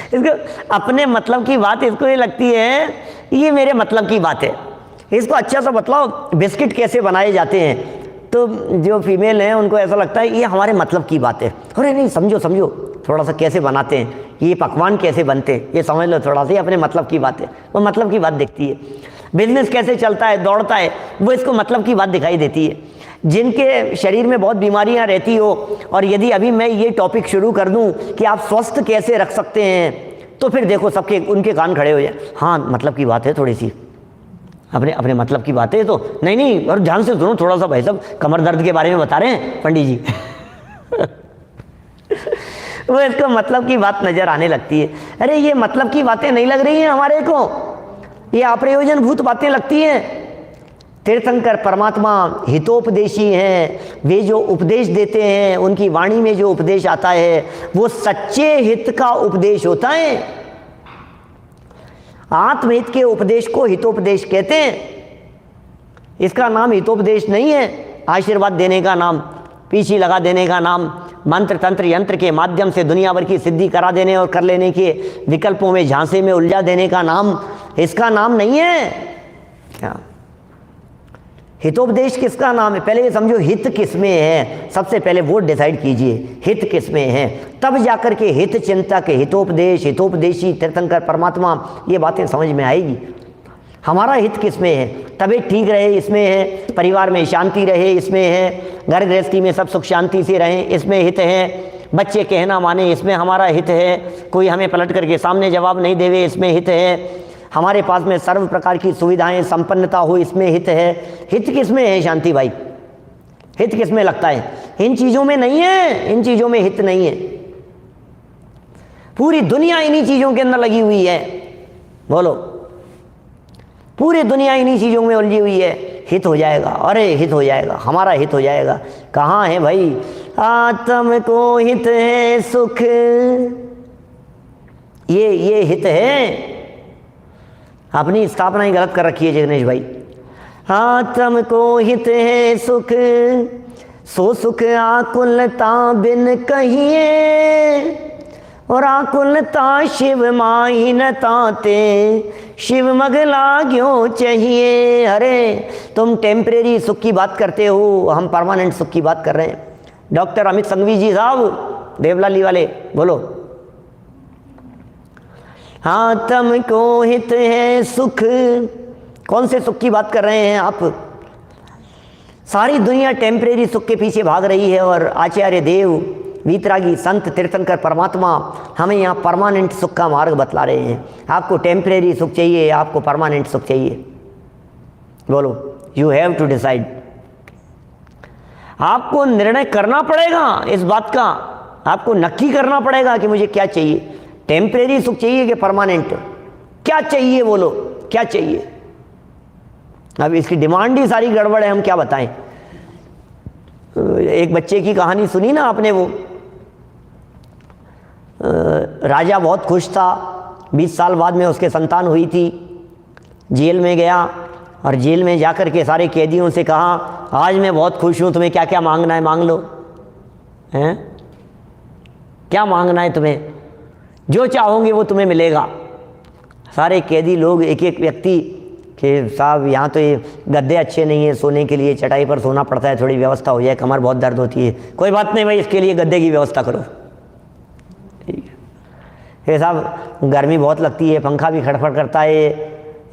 इसको अपने मतलब की बात इसको ये लगती है ये मेरे मतलब की बात है। इसको अच्छा सा बतलाओ बिस्किट कैसे बनाए जाते हैं, तो जो फीमेल हैं उनको ऐसा लगता है ये हमारे मतलब की बात है। अरे नहीं, समझो समझो थोड़ा सा कैसे बनाते हैं, ये पकवान कैसे बनते हैं, ये समझ लो थोड़ा सा, ये अपने मतलब की बात है। वो मतलब की बात देखती है। बिजनेस कैसे चलता है, दौड़ता है, वो इसको मतलब की बात दिखाई देती है। जिनके शरीर में बहुत बीमारियां रहती हो, और यदि अभी मैं ये टॉपिक शुरू कर दूं कि आप स्वस्थ कैसे रख सकते हैं, तो फिर देखो सबके उनके कान खड़े हो जाए। हाँ मतलब की बात है, थोड़ी सी अपने अपने मतलब की बात है तो नहीं, और ध्यान से सुनो थोड़ा सा, भाई साहब कमर दर्द के बारे में बता रहे हैं पंडित जी। वो इसको मतलब की बात नजर आने लगती है। अरे ये मतलब की बातें नहीं लग रही हैं हमारे को, ये अप्रयोजन भूत बातें लगती हैं। तीर्थंकर परमात्मा हितोपदेशी हैं, वे जो उपदेश देते हैं, उनकी वाणी में जो उपदेश आता है वो सच्चे हित का उपदेश होता है। आत्महित के उपदेश को हितोपदेश कहते हैं। इसका नाम हितोपदेश नहीं है, आशीर्वाद देने का नाम, पीछे लगा देने का नाम, मंत्र तंत्र यंत्र के माध्यम से दुनिया भर की सिद्धि करा देने और कर लेने के विकल्पों में झांसे में उलझा देने का नाम, इसका नाम नहीं है। क्या हितोपदेश किसका नाम है? पहले ये समझो हित किसमें है, सबसे पहले वो डिसाइड कीजिए हित किसमें है, तब जाकर के हित चिंतक, हितोपदेश, हितोपदेशी, तीर्थंकर परमात्मा, ये बातें समझ में आएगी। हमारा हित किसमें है? तबीयत ठीक रहे इसमें है, परिवार में शांति रहे इसमें है, घर गृहस्थी में सब सुख शांति से रहें इसमें हित है, बच्चे कहना माने इसमें हमारा हित है, कोई हमें पलट करके सामने जवाब नहीं देवे इसमें हित है, हमारे पास में सर्व प्रकार की सुविधाएं संपन्नता हो इसमें हित है। हित किसमें है शांति भाई? हित किसमें लगता है? इन चीज़ों में नहीं है, इन चीज़ों में हित नहीं है। पूरी दुनिया इन्हीं चीज़ों के अंदर लगी हुई है। बोलो, पूरी दुनिया इन्हीं चीज़ों में उलझी हुई है। हित हो जाएगा, अरे हित हो जाएगा, हमारा हित हो जाएगा। कहाँ है भाई? आत्म को हित है सुख, ये हित है। अपनी स्थापना ही गलत कर रखी है जिग्नेश भाई। आत्म को हित है सुख, सो सुख आकुलता बिन कहिए, और आकुलता शिव माही न ताते, शिव मग लाग्यो चाहिए। अरे तुम टेम्परेरी सुख की बात करते हो, हम परमानेंट सुख की बात कर रहे हैं। डॉक्टर अमित संघवी जी साहब देवलाली वाले, बोलो। आत्म को हित है सुख, कौन से सुख की बात कर रहे हैं आप? सारी दुनिया टेम्परेरी सुख के पीछे भाग रही है, और आचार्य देव, वीतरागी संत, तीर्थंकर परमात्मा हमें यहाँ परमानेंट सुख का मार्ग बतला रहे हैं। आपको टेम्परेरी सुख चाहिए, आपको परमानेंट सुख चाहिए? बोलो, यू हैव टू डिसाइड। आपको निर्णय करना पड़ेगा इस बात का, आपको नक्की करना पड़ेगा कि मुझे क्या चाहिए, टेम्परेरी सुख चाहिए कि परमानेंट? क्या चाहिए बोलो, क्या चाहिए? अब इसकी डिमांड ही सारी गड़बड़ है, हम क्या बताएं। एक बच्चे की कहानी सुनी ना आपने, वो राजा बहुत खुश था, 20 साल बाद में उसके संतान हुई थी, जेल में गया, और जेल में जाकर के सारे कैदियों से कहा, आज मैं बहुत खुश हूँ, तुम्हें क्या क्या मांगना है मांग लो। हैं? क्या मांगना है तुम्हें? जो चाहोगे वो तुम्हें मिलेगा। सारे कैदी लोग एक एक व्यक्ति कि साहब यहाँ तो ये गद्दे अच्छे नहीं है सोने के लिए, चटाई पर सोना पड़ता है, थोड़ी व्यवस्था हो जाए, कमर बहुत दर्द होती है। कोई बात नहीं भाई, इसके लिए गद्दे की व्यवस्था करो। ठीक है। फिर साहब गर्मी बहुत लगती है, पंखा भी खड़फड़ करता है,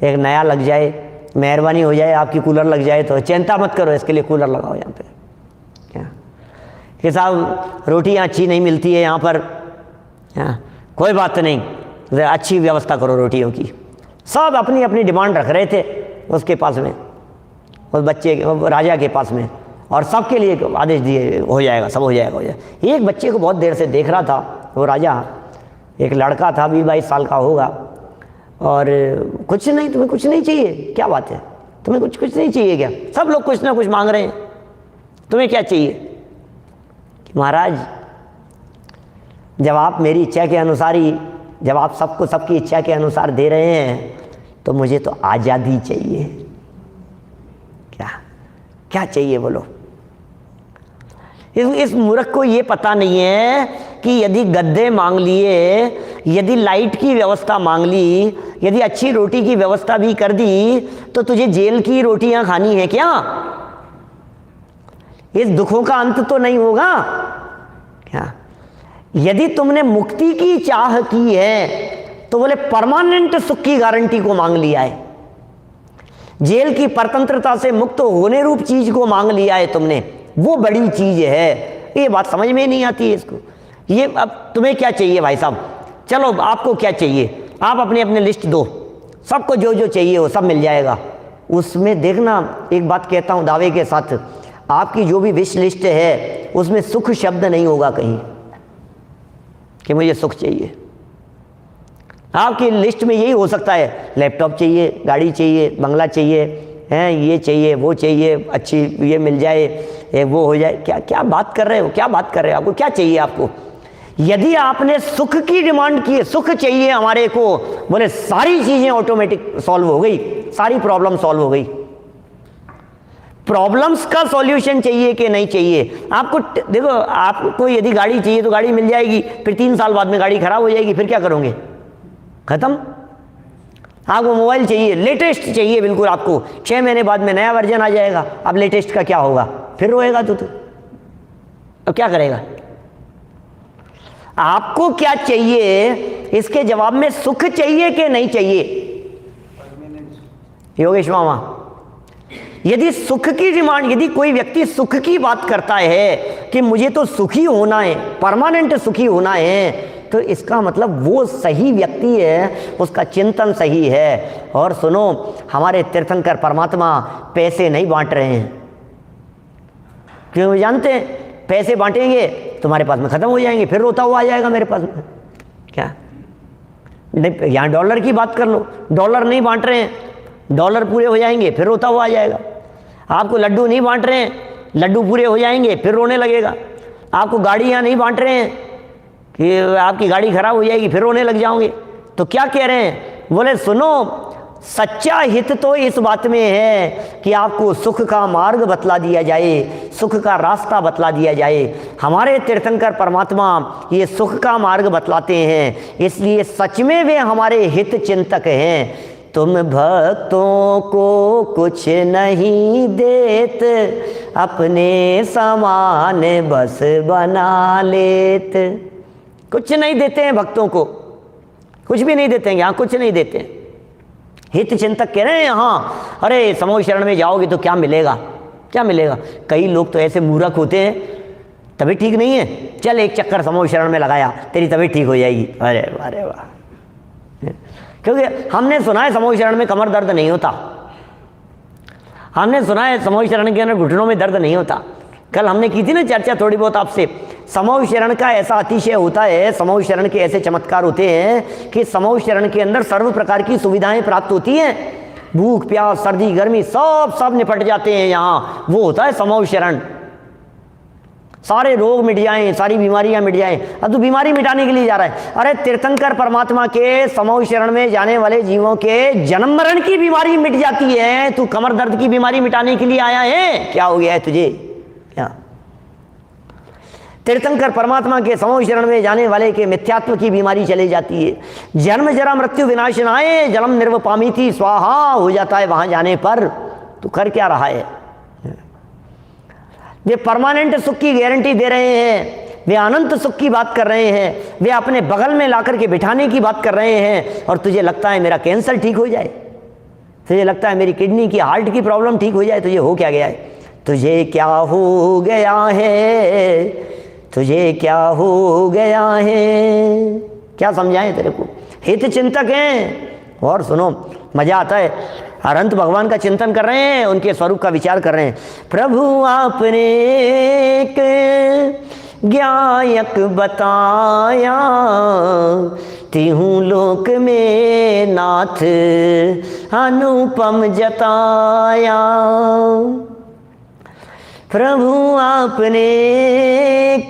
एक नया लग जाए, मेहरबानी हो जाए आपकी, कूलर लग जाए तो चिंता मत करो, इसके लिए कूलर लगाओ यहाँ पे। क्या कि साहब रोटियाँ अच्छी नहीं मिलती है यहाँ पर, कोई बात नहीं, अच्छी व्यवस्था करो रोटियों की। सब अपनी अपनी डिमांड रख रहे थे उसके पास में, उस बच्चे राजा के पास में, और सबके लिए आदेश दिए, हो जाएगा, सब हो जाएगा, हो जाएगा। एक बच्चे को बहुत देर से देख रहा था वो राजा, एक लड़का था 20-22 साल का होगा, और कुछ नहीं, तुम्हें कुछ नहीं चाहिए? क्या बात है, तुम्हें कुछ नहीं चाहिए क्या? सब लोग कुछ ना कुछ मांग रहे हैं, तुम्हें क्या चाहिए? महाराज जब आप मेरी इच्छा के अनुसार ही, जब आप सबको सबकी इच्छा के अनुसार दे रहे हैं, तो मुझे तो आज़ादी चाहिए। क्या क्या चाहिए बोलो? इस मूर्ख को ये पता नहीं है कि यदि गद्दे मांग लिए, यदि लाइट की व्यवस्था मांग ली, यदि अच्छी रोटी की व्यवस्था भी कर दी, तो तुझे जेल की रोटियां खानी है क्या? इस दुखों का अंत तो नहीं होगा क्या? यदि तुमने मुक्ति की चाह की है तो बोले परमानेंट सुख की गारंटी को मांग लिया है। जेल की परतंत्रता से मुक्त होने रूप चीज को मांग लिया है तुमने, वो बड़ी चीज है। ये बात समझ में नहीं आती है इसको। ये अब तुम्हें क्या चाहिए भाई साहब, चलो आपको क्या चाहिए, आप अपने अपने लिस्ट दो, सबको जो जो चाहिए वो सब मिल जाएगा। उसमें देखना, एक बात कहता हूँ दावे के साथ, आपकी जो भी विश लिस्ट है उसमें सुख शब्द नहीं होगा कहीं कि मुझे सुख चाहिए। आपकी लिस्ट में यही हो सकता है, लैपटॉप चाहिए, गाड़ी चाहिए, बंगला चाहिए, हैं ये चाहिए, वो चाहिए, अच्छी ये मिल जाए, वो हो जाए। क्या क्या बात कर रहे हो, क्या बात कर रहे हो, आपको क्या चाहिए आपको? यदि आपने सुख की डिमांड की है, सुख चाहिए हमारे को, बोले सारी चीजें ऑटोमेटिक सॉल्व हो गई, सारी प्रॉब्लम सॉल्व हो गई। प्रॉब्लम्स का सॉल्यूशन चाहिए कि नहीं चाहिए आपको? देखो, आपको यदि गाड़ी चाहिए तो गाड़ी मिल जाएगी, फिर 3 साल बाद में गाड़ी खराब हो जाएगी, फिर क्या करोगे? खत्म। आपको मोबाइल चाहिए, लेटेस्ट चाहिए बिल्कुल, आपको 6 महीने बाद में नया वर्जन आ जाएगा। अब लेटेस्ट का क्या होगा? फिर रोएगा तो अब क्या करेगा? आपको क्या चाहिए, इसके जवाब में सुख चाहिए कि नहीं चाहिए? योगेश मामा, यदि सुख की डिमांड, यदि कोई व्यक्ति सुख की बात करता है कि मुझे तो सुखी होना है, परमानेंट सुखी होना है, तो इसका मतलब वो सही व्यक्ति है, उसका चिंतन सही है। और सुनो, हमारे तीर्थंकर परमात्मा पैसे नहीं बांट रहे हैं, क्यों? जानते हैं पैसे बांटेंगे तुम्हारे पास में खत्म हो जाएंगे, फिर रोता हुआ आ जाएगा मेरे पास में। क्या नहीं, यहाँ डॉलर की बात कर लो, डॉलर नहीं बांट रहे हैं, डॉलर पूरे हो जाएंगे फिर रोता हुआ आ जाएगा। आपको लड्डू नहीं बांट रहे हैं, लड्डू पूरे हो जाएंगे फिर रोने लगेगा। आपको गाड़ियाँ नहीं बांट रहे हैं कि आपकी गाड़ी खराब हो जाएगी, फिर रोने लग जाओगे। तो क्या कह रहे हैं? बोले सुनो, सच्चा हित तो इस बात में है कि आपको सुख का मार्ग बतला दिया जाए, सुख का रास्ता बतला दिया जाए। हमारे तीर्थंकर परमात्मा ये सुख का मार्ग बतलाते हैं, इसलिए सच में वे हमारे हित चिंतक हैं। तुम भक्तों को कुछ नहीं देत, अपने समान बस बना लेत। कुछ नहीं देते हैं भक्तों को, कुछ भी नहीं देते हैं, यहाँ कुछ नहीं देते हैं। हित चिंतक कह रहे हैं यहाँ, अरे समूह शरण में जाओगे तो क्या मिलेगा, क्या मिलेगा? कई लोग तो ऐसे मूर्ख होते हैं, तबीयत ठीक नहीं है, चल एक चक्कर समूह शरण में लगाया, तेरी तबीयत ठीक हो जाएगी। अरे वाह, क्योंकि हमने सुना है समूह शरण में कमर दर्द नहीं होता, हमने सुना है समूह शरण के अंदर घुटनों में दर्द नहीं होता। कल हमने की थी ना चर्चा थोड़ी बहुत आपसे, समूह शरण का ऐसा अतिशय होता है, समूह शरण के ऐसे चमत्कार होते हैं कि समूह शरण के अंदर सर्व प्रकार की सुविधाएं प्राप्त होती हैं, भूख प्यास सर्दी गर्मी सब निपट जाते हैं। यहाँ वो होता है समूह शरण, सारे रोग मिट जाएं, सारी बीमारियां मिट जाएं। अब तू बीमारी मिटाने के लिए जा रहा है? अरे तीर्थंकर परमात्मा के समूह शरण में जाने वाले जीवों के जन्म मरण की बीमारी मिट जाती है, तू कमर दर्द की बीमारी मिटाने के लिए आया है? क्या हो गया है तुझे? क्या? तीर्थंकर परमात्मा के समूह शरण में जाने वाले के मिथ्यात्व की बीमारी चली जाती है। जन्म जरा मृत्यु विनाशनाय जन्म निर्वपामिति स्वाहा हो जाता है वहां जाने पर। तू कर क्या रहा है? वे परमानेंट सुख की गारंटी दे रहे हैं, वे अनंत सुख की बात कर रहे हैं, वे अपने बगल में लाकर के बिठाने की बात कर रहे हैं। और तुझे लगता है मेरा कैंसर ठीक हो जाए, तुझे लगता है मेरी किडनी की हार्ट की प्रॉब्लम ठीक हो जाए। तुझे हो क्या गया है? तुझे क्या हो गया है? तुझे क्या हो गया है? क्या समझाएं तेरे को? हित चिंतक हैं। और सुनो, मजा आता है, अनंत भगवान का चिंतन कर रहे हैं, उनके स्वरूप का विचार कर रहे हैं। प्रभु आपने एक ज्ञायक बताया, तिहु लोक में नाथ अनुपम जताया। प्रभु आपने एक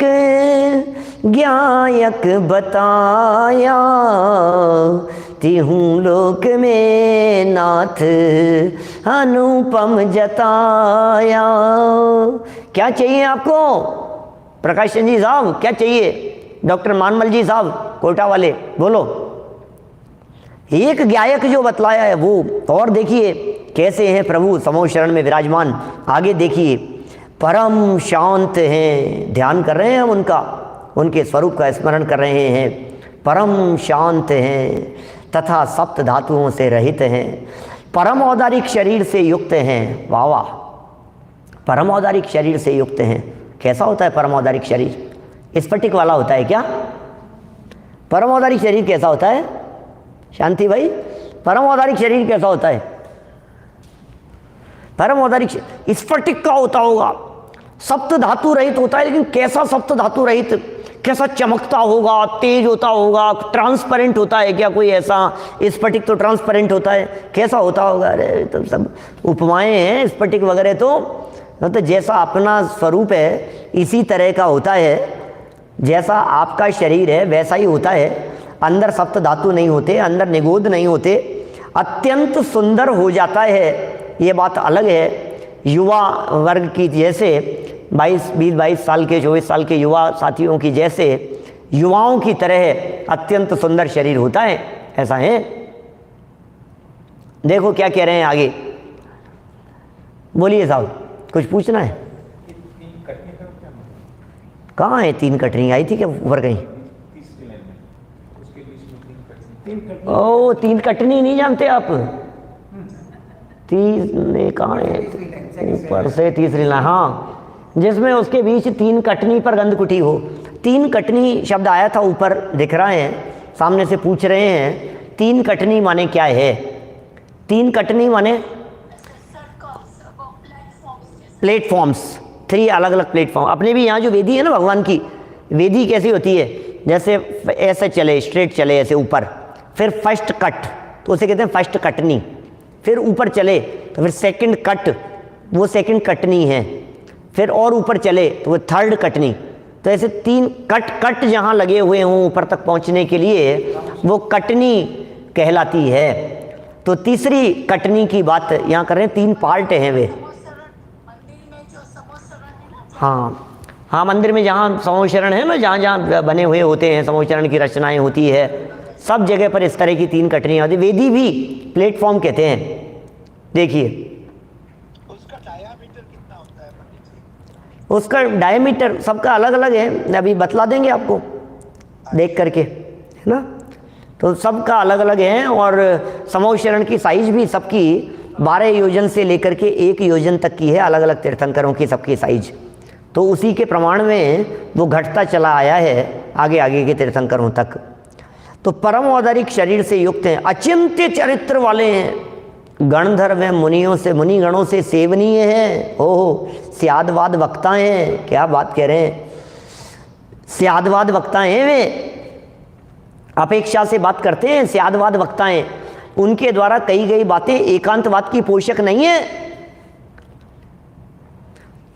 ज्ञायक बताया, तिहु लोक में नाथ अनुपम जताया। क्या चाहिए आपको प्रकाश चंद जी साहब? क्या चाहिए डॉक्टर मानमल जी साहब कोटा वाले? बोलो। एक गायक जो बतलाया है वो। और देखिए कैसे हैं प्रभु समूह शरण में विराजमान। आगे देखिए, परम शांत हैं, ध्यान कर रहे हैं हम उनका, उनके स्वरूप का स्मरण कर रहे हैं। परम शांत हैं तथा सप्त धातुओं से रहित हैं। परम औदारिक शरीर से युक्त हैं। वाह वाह, परम औदारिक शरीर से युक्त हैं। कैसा होता है परम औदारिक शरीर? स्फटिक वाला होता है क्या? परम औदारिक शरीर कैसा होता है शांति भाई? परम औदारिक शरीर कैसा होता है? परम औदारिक स्फटिक का होता होगा, सप्त धातु रहित होता है। लेकिन कैसा सप्त धातु रहित? कैसा चमकता होगा, तेज होता होगा, ट्रांसपेरेंट होता है क्या कोई ऐसा? स्फटिक तो ट्रांसपेरेंट होता है, कैसा होता होगा? अरे तो सब उपमाएं हैं स्फटिक वगैरह। तो जैसा अपना स्वरूप है इसी तरह का होता है, जैसा आपका शरीर है वैसा ही होता है। अंदर सप्त धातु नहीं होते, अंदर निगोद नहीं होते, अत्यंत सुंदर हो जाता है, ये बात अलग है। युवा वर्ग की जैसे 20-22 साल के 24 साल के युवा साथियों की जैसे युवाओं की तरह अत्यंत सुंदर शरीर होता है, ऐसा है। देखो क्या कह रहे हैं आगे, बोलिए साहब, कुछ पूछना है? कहाँ है 3 कटनी? आई थी क्या ऊपर कहीं? ओ 3 कटनी नहीं जानते आप? 3 कहाँ है? ऊपर से तीसरी लाइन, हाँ, जिसमें उसके बीच 3 कटनी पर गंध कुटी हो। 3 कटनी शब्द आया था, ऊपर दिख रहा है, सामने से पूछ रहे हैं 3 कटनी माने क्या है? 3 कटनी माने प्लेटफॉर्म्स, 3 अलग अलग प्लेटफॉर्म। अपने भी यहाँ जो वेदी है ना भगवान की, वेदी कैसी होती है? जैसे ऐसे चले, स्ट्रेट चले ऐसे ऊपर, फिर फर्स्ट कट तो उसे कहते हैं फर्स्ट कटनी, फिर ऊपर चले तो फिर सेकंड कट, वो सेकंड कटनी है, फिर और ऊपर चले तो वो थर्ड कटनी। तो ऐसे 3 कट जहाँ लगे हुए हों ऊपर तक पहुँचने के लिए वो कटनी कहलाती है। तो तीसरी कटनी की बात यहाँ कर रहे हैं, 3 पार्ट हैं वे। हाँ हाँ, मंदिर में जहाँ समोचरण है ना, जहाँ जहाँ बने हुए होते हैं समोचरण की रचनाएं होती है, सब जगह पर इस तरह की 3 कटनियाँ होती। वेदी भी प्लेटफॉर्म कहते हैं। देखिए उसका डायामीटर कितना होता है पंडित जी? उसका डायमीटर सबका अलग अलग है, अभी बतला देंगे आपको देख करके, है ना। तो सबका अलग अलग है, और समोचरण की साइज भी सबकी 12 योजन से लेकर के 1 योजन तक की है, अलग अलग तीर्थंकरों की सबकी साइज। तो उसी के प्रमाण में वो घटता चला आया है आगे आगे के तीर्थंकरों तक। तो परम औदारिक शरीर से युक्त हैं, अचिंत्य चरित्र वाले हैं, गणधर व मुनियों से, मुनि गणों से सेवनीय हैं। ओह, स्यादवाद वक्ता हैं। क्या बात कह रहे हैं, स्यादवाद वक्ता हैं वे, अपेक्षा से बात करते हैं, स्यादवाद वक्ता हैं। उनके द्वारा कही गई बातें एकांतवाद की पोषक नहीं है।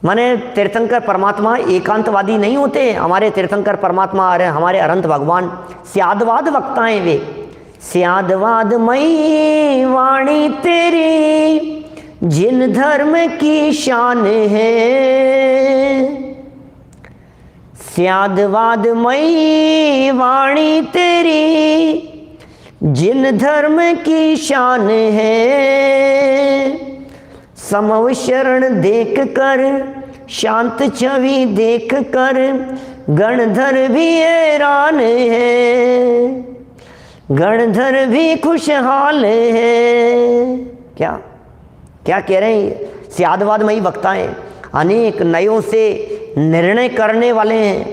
माने तीर्थंकर परमात्मा एकांतवादी नहीं होते। हमारे तीर्थंकर परमात्मा, हमारे अनंत भगवान स्यादवाद वक्ताएं वे। स्यादवाद मई वाणी तेरी, जिन धर्म की शान है। स्यादवाद मई वाणी तेरी, जिन धर्म की शान है। समव शरण देख कर, शांत छवि देख कर, गणधर भी हैरान है, गणधर भी खुशहाल है। क्या क्या कह रहे हैं? स्यादवादमयी वक्ता हैं, अनेक नयों से निर्णय करने वाले हैं,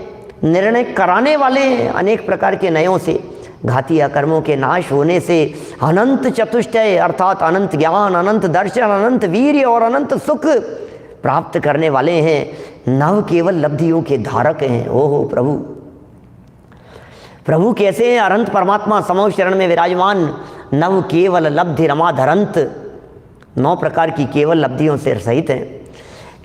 निर्णय कराने वाले हैं, अनेक प्रकार के नयों से, घाती अकर्मों के नाश होने से, अनंत चतुष्टय अर्थात अनंत ज्ञान, अनंत दर्शन, अनंत वीर्य और अनंत सुख प्राप्त करने वाले हैं। नव केवल लब्धियों के धारक हैं। ओहो प्रभु, प्रभु कैसे हैं? अनंत परमात्मा समव शरण में विराजमान, नव केवल लब्धि रमा धरंत, 9 प्रकार की केवल लब्धियों से सहित हैं।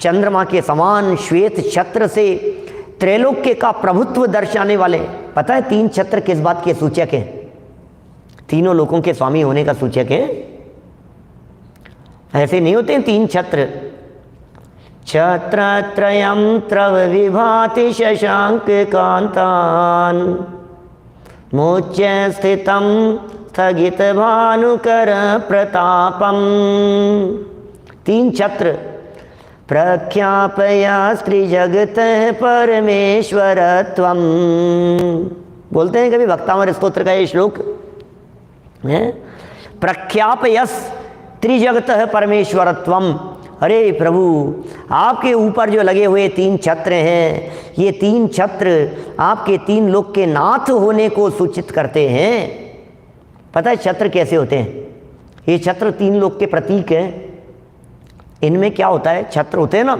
चंद्रमा के समान श्वेत छत्र से त्रैलोक्य का प्रभुत्व दर्शाने वाले। पता है 3 छत्र किस बात के सूचक हैं? तीनों लोकों के स्वामी होने का सूचक है। ऐसे नहीं होते 3 छत्र। छत्रत्रयं त्रव विभाति शशांक कांतान, मोच्य स्थितं स्थगित भानुकर प्रतापम। 3 छत्र प्रख्यापया स्त्री जगत परमेश्वरत्वम। बोलते हैं कभी भक्तामर स्तोत्र का ये श्लोक है, प्रख्यापयस त्रिजगतः परमेश्वरत्वम। अरे प्रभु, आपके ऊपर जो लगे हुए 3 छत्र हैं, ये 3 छत्र आपके 3 लोक के नाथ होने को सूचित करते हैं। पता है छत्र कैसे होते हैं? ये छत्र 3 लोक के प्रतीक हैं। इनमें क्या होता है, छत्र होते हैं ना,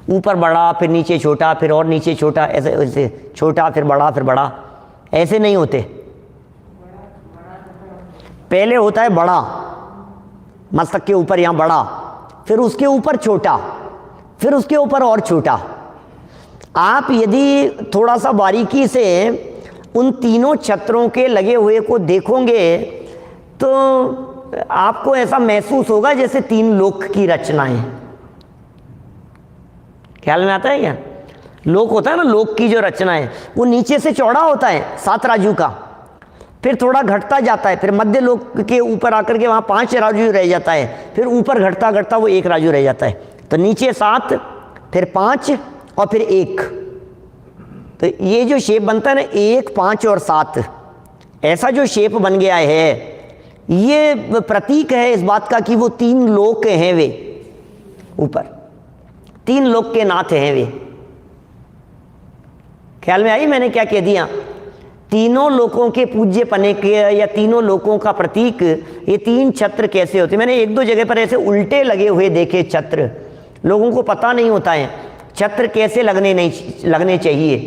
ऊपर बड़ा, फिर नीचे छोटा, फिर और नीचे छोटा, ऐसे ऐसे छोटा, फिर बड़ा, ऐसे नहीं होते। पहले होता है बड़ा, मस्तक के ऊपर यहाँ बड़ा, फिर उसके ऊपर छोटा, फिर उसके ऊपर और छोटा। आप यदि थोड़ा सा बारीकी से उन तीनों छत्रों के लगे हुए को देखोगे तो आपको ऐसा महसूस होगा जैसे 3 लोक की रचनाएं। ख्याल में आता है क्या? लोक होता है ना, लोक की जो रचना है वो नीचे से चौड़ा होता है 7 राजू का, फिर थोड़ा घटता जाता है, फिर मध्य लोक के ऊपर आकर के वहाँ 5 राजू रह जाता है, फिर ऊपर घटता घटता वो 1 राजू रह जाता है। तो नीचे 7, फिर 5 और फिर 1। तो ये जो शेप बनता है ना 1, 5 और 7, ऐसा जो शेप बन गया है, ये प्रतीक है इस बात का कि वो 3 लोक हैं, वे ऊपर 3 लोक के नाथ हैं वे। ख्याल में आई मैंने क्या कह दिया? तीनों लोकों के पूज्य पने के या तीनों लोकों का प्रतीक ये 3 छत्र कैसे होते? मैंने 1-2 जगह पर ऐसे उल्टे लगे हुए देखे छत्र। लोगों को पता नहीं होता है छत्र कैसे लगने चाहिए,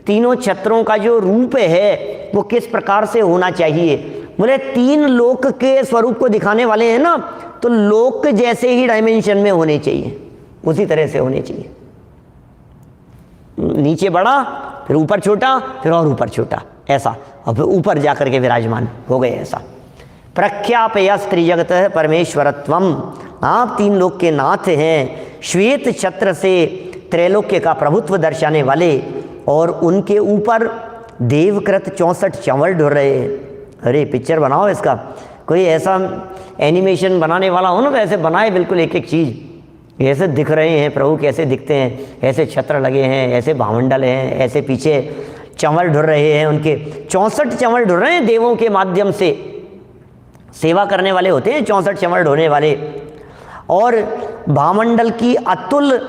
तीनों छत्रों का जो रूप है वो किस प्रकार से होना चाहिए। बोले 3 लोक के स्वरूप को दिखाने वाले हैं ना, तो लोक जैसे ही डायमेंशन में होने चाहिए, उसी तरह से होने चाहिए। नीचे बड़ा, फिर ऊपर छोटा, फिर और ऊपर छोटा, ऐसा, और फिर ऊपर जाकर के विराजमान हो गए ऐसा। प्रख्यापयस त्रिजगतः परमेश्वरत्वम। आप 3 लोक के नाथ हैं, श्वेत छत्र से त्रैलोक्य का प्रभुत्व दर्शाने वाले, और उनके ऊपर देवकृत 64 चंवर ढुर रहे हैं। अरे पिक्चर बनाओ इसका, कोई ऐसा एनिमेशन बनाने वाला हो ना तो ऐसे बनाए बिल्कुल एक एक चीज़, ऐसे दिख रहे हैं प्रभु, कैसे दिखते हैं, ऐसे छत्र लगे हैं, ऐसे भावमंडल हैं, ऐसे पीछे चंवर ढुर रहे हैं, उनके 64 चंवर ढुर रहे हैं देवों के माध्यम से। सेवा करने वाले होते हैं 64 चंवर ढोने वाले, और भावमंडल की अतुल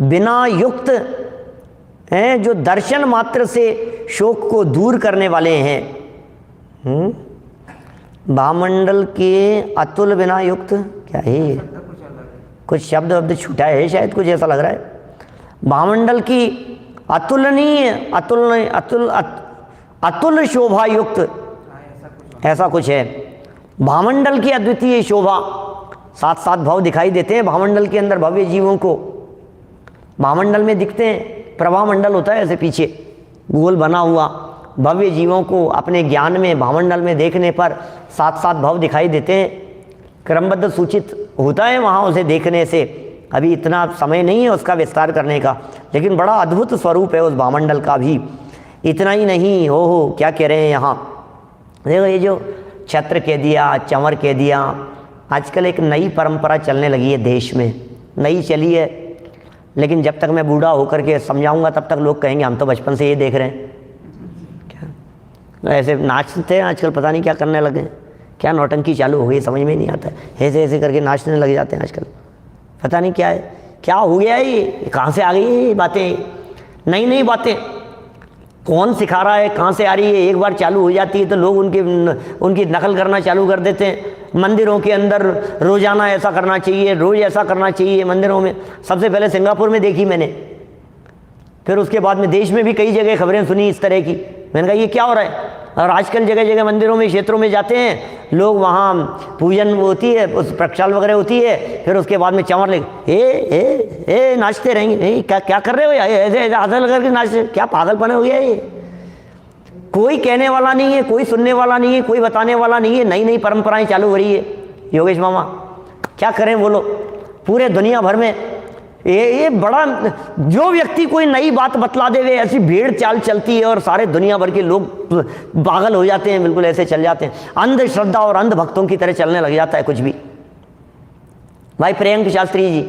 बिना युक्त हैं, जो दर्शन मात्र से शोक को दूर करने वाले हैं। भावमंडल के अतुल बिना युक्त, क्या है कुछ शब्द वब्द छूटा है शायद, कुछ ऐसा लग रहा है। भावमंडल की अतुलनीय अतुल शोभा युक्त, ऐसा कुछ है। भावमंडल की अद्वितीय शोभा, 7 भाव दिखाई देते हैं भावमंडल के अंदर भव्य जीवों को। भावमंडल में दिखते हैं, प्रभामंडल होता है ऐसे पीछे गोल बना हुआ, भव्य जीवों को अपने ज्ञान में भावमंडल में देखने पर 7 भाव दिखाई देते हैं। क्रमबद्ध सूचित होता है वहाँ उसे देखने से। अभी इतना समय नहीं है उसका विस्तार करने का, लेकिन बड़ा अद्भुत स्वरूप है उस भावमंडल का भी। इतना ही नहीं, हो क्या कह रहे हैं यहाँ, देखो ये जो छत्र कह दिया, चंवर कह दिया, आजकल एक नई परंपरा चलने लगी है देश में, नई चली है, लेकिन जब तक मैं बूढ़ा होकर के समझाऊंगा तब तक लोग कहेंगे हम तो बचपन से ये देख रहे हैं। क्या ऐसे नाचते हैं आजकल, पता नहीं क्या करने लगे, क्या नौटंकी चालू हो गई समझ में नहीं आता, ऐसे ऐसे करके नाचने लग जाते हैं आजकल। पता नहीं क्या है, क्या हो गया है, ये कहाँ से आ गई है ये बातें, नई नई बातें, कौन सिखा रहा है, कहाँ से आ रही है। एक बार चालू हो जाती है तो लोग उनकी नकल करना चालू कर देते हैं। मंदिरों के अंदर रोज़ाना ऐसा करना चाहिए, रोज़ ऐसा करना चाहिए मंदिरों में। सबसे पहले सिंगापुर में देखी मैंने, फिर उसके बाद में देश में भी कई जगह खबरें सुनी इस तरह की। मैंने कहा ये क्या हो रहा है। और आजकल जगह जगह मंदिरों में, क्षेत्रों में जाते हैं लोग, वहाँ पूजन होती है, उस प्रक्षाल वगैरह होती है, फिर उसके बाद में चंवर ले ए नाचते रहेंगे। नहीं क्या क्या कर रहे हो, ऐसे ऐसे हाथ लगा के नाचते, क्या पागलपन हो गया ये। कोई कहने वाला नहीं है, कोई सुनने वाला नहीं है, कोई बताने वाला नहीं है, नई नई परंपराएं चालू हो रही है। योगेश मामा क्या करें बोलो, पूरे दुनिया भर में ये बड़ा, जो व्यक्ति कोई नई बात बतला दे वे ऐसी भीड़ चाल चलती है और सारे दुनिया भर के लोग पागल हो जाते हैं, बिल्कुल ऐसे चल जाते हैं, अंधश्रद्धा और अंध भक्तों की तरह चलने लग जाता है कुछ भी। भाई प्रियंक शास्त्री जी,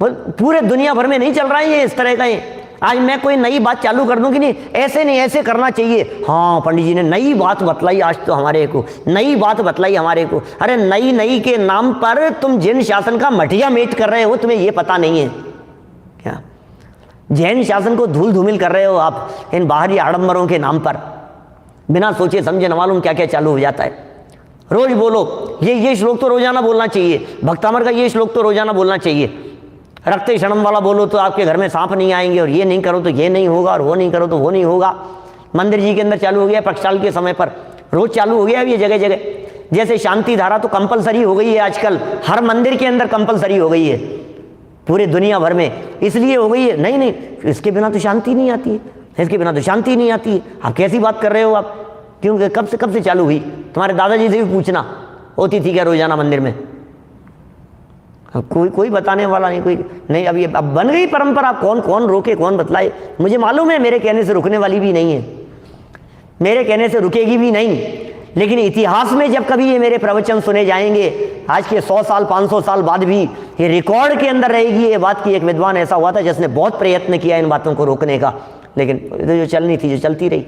पूरे दुनिया भर में नहीं चल रहा है ये इस तरह का, ये आज मैं कोई नई बात चालू कर दूं कि नहीं ऐसे नहीं ऐसे करना चाहिए, हाँ पंडित जी ने नई बात बतलाई आज तो हमारे को, नई बात बतलाई हमारे को। अरे नई नई के नाम पर तुम जैन शासन का मटिया मेट कर रहे हो, तुम्हें ये पता नहीं है क्या? जैन शासन को धूल धूमिल कर रहे हो आप इन बाहरी आडंबरों के नाम पर, बिना सोचे समझे न मालूम क्या क्या चालू हो जाता है। रोज बोलो ये श्लोक तो रोजाना बोलना चाहिए, भक्तामर का ये श्लोक तो रोजाना बोलना चाहिए, रक्त क्षणम वाला बोलो तो आपके घर में सांप नहीं आएंगे, और ये नहीं करो तो ये नहीं होगा, और वो नहीं करो तो वो नहीं होगा। मंदिर जी के अंदर चालू हो गया प्रक्षाल के समय पर, रोज चालू हो गया अब ये जगह जगह। जैसे शांति धारा तो कंपलसरी हो गई है आजकल, हर मंदिर के अंदर कंपलसरी हो गई है पूरे दुनिया भर में, इसलिए हो गई है। नहीं नहीं, इसके बिना तो शांति नहीं आती है, इसके बिना तो शांति नहीं आती है। आप कैसी बात कर रहे हो आप? क्योंकि कब से चालू हुई? तुम्हारे दादाजी से भी पूछना, होती थी क्या रोजाना मंदिर में? कोई बताने वाला नहीं, कोई नहीं। अब बन गई परंपरा, कौन रोके कौन बतलाए? मुझे मालूम है मेरे कहने से रुकने वाली भी नहीं है, मेरे कहने से रुकेगी भी नहीं। लेकिन इतिहास में जब कभी ये मेरे प्रवचन सुने जाएंगे, आज के 100 साल 500 साल बाद भी ये रिकॉर्ड के अंदर रहेगी ये बात कि एक विद्वान ऐसा हुआ था जिसने बहुत प्रयत्न किया इन बातों को रोकने का, लेकिन जो चलनी थी जो चलती रही।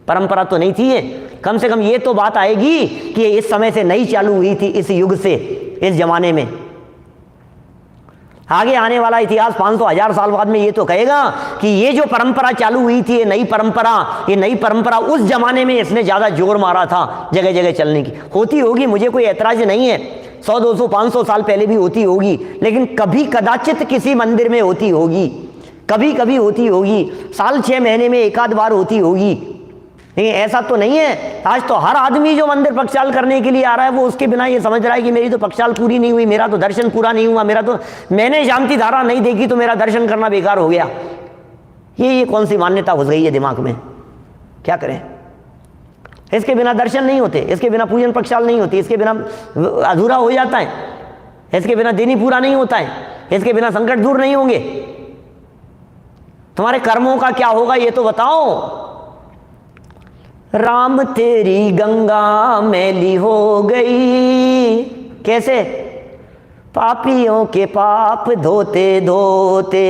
परंपरा तो नहीं थी ये, कम से कम ये तो बात आएगी कि ये इस समय से नहीं चालू हुई थी, इस युग से, इस जमाने में। आगे आने वाला इतिहास 500-1000 साल बाद में ये तो कहेगा कि ये जो परंपरा चालू हुई थी, ये नई परंपरा उस जमाने में इसने ज्यादा जोर मारा था जगह जगह चलने की। होती होगी, मुझे कोई ऐतराज नहीं है, 100, 200, 500 साल पहले भी होती होगी, लेकिन कभी कदाचित किसी मंदिर में होती होगी, कभी कभी होती होगी, साल 6 महीने में एक आध बार होती होगी, लेकिन ऐसा तो नहीं है। आज तो हर आदमी जो मंदिर प्रक्षाल करने के लिए आ रहा है वो उसके बिना ये समझ रहा है कि मेरी तो प्रक्षाल पूरी नहीं हुई, मेरा तो दर्शन पूरा नहीं हुआ, मैंने शांति धारा नहीं देखी तो मेरा दर्शन करना बेकार हो गया। ये कौन सी मान्यता घुस गई है दिमाग में? क्या करें? इसके बिना दर्शन नहीं होते, इसके बिना पूजन प्रक्षाल नहीं होती, इसके बिना अधूरा हो जाता है, इसके बिना दिन ही पूरा नहीं होता है, इसके बिना संकट दूर नहीं होंगे। तुम्हारे कर्मों का क्या होगा ये तो बताओ। राम तेरी गंगा मैली हो गई, कैसे? पापियों के पाप धोते धोते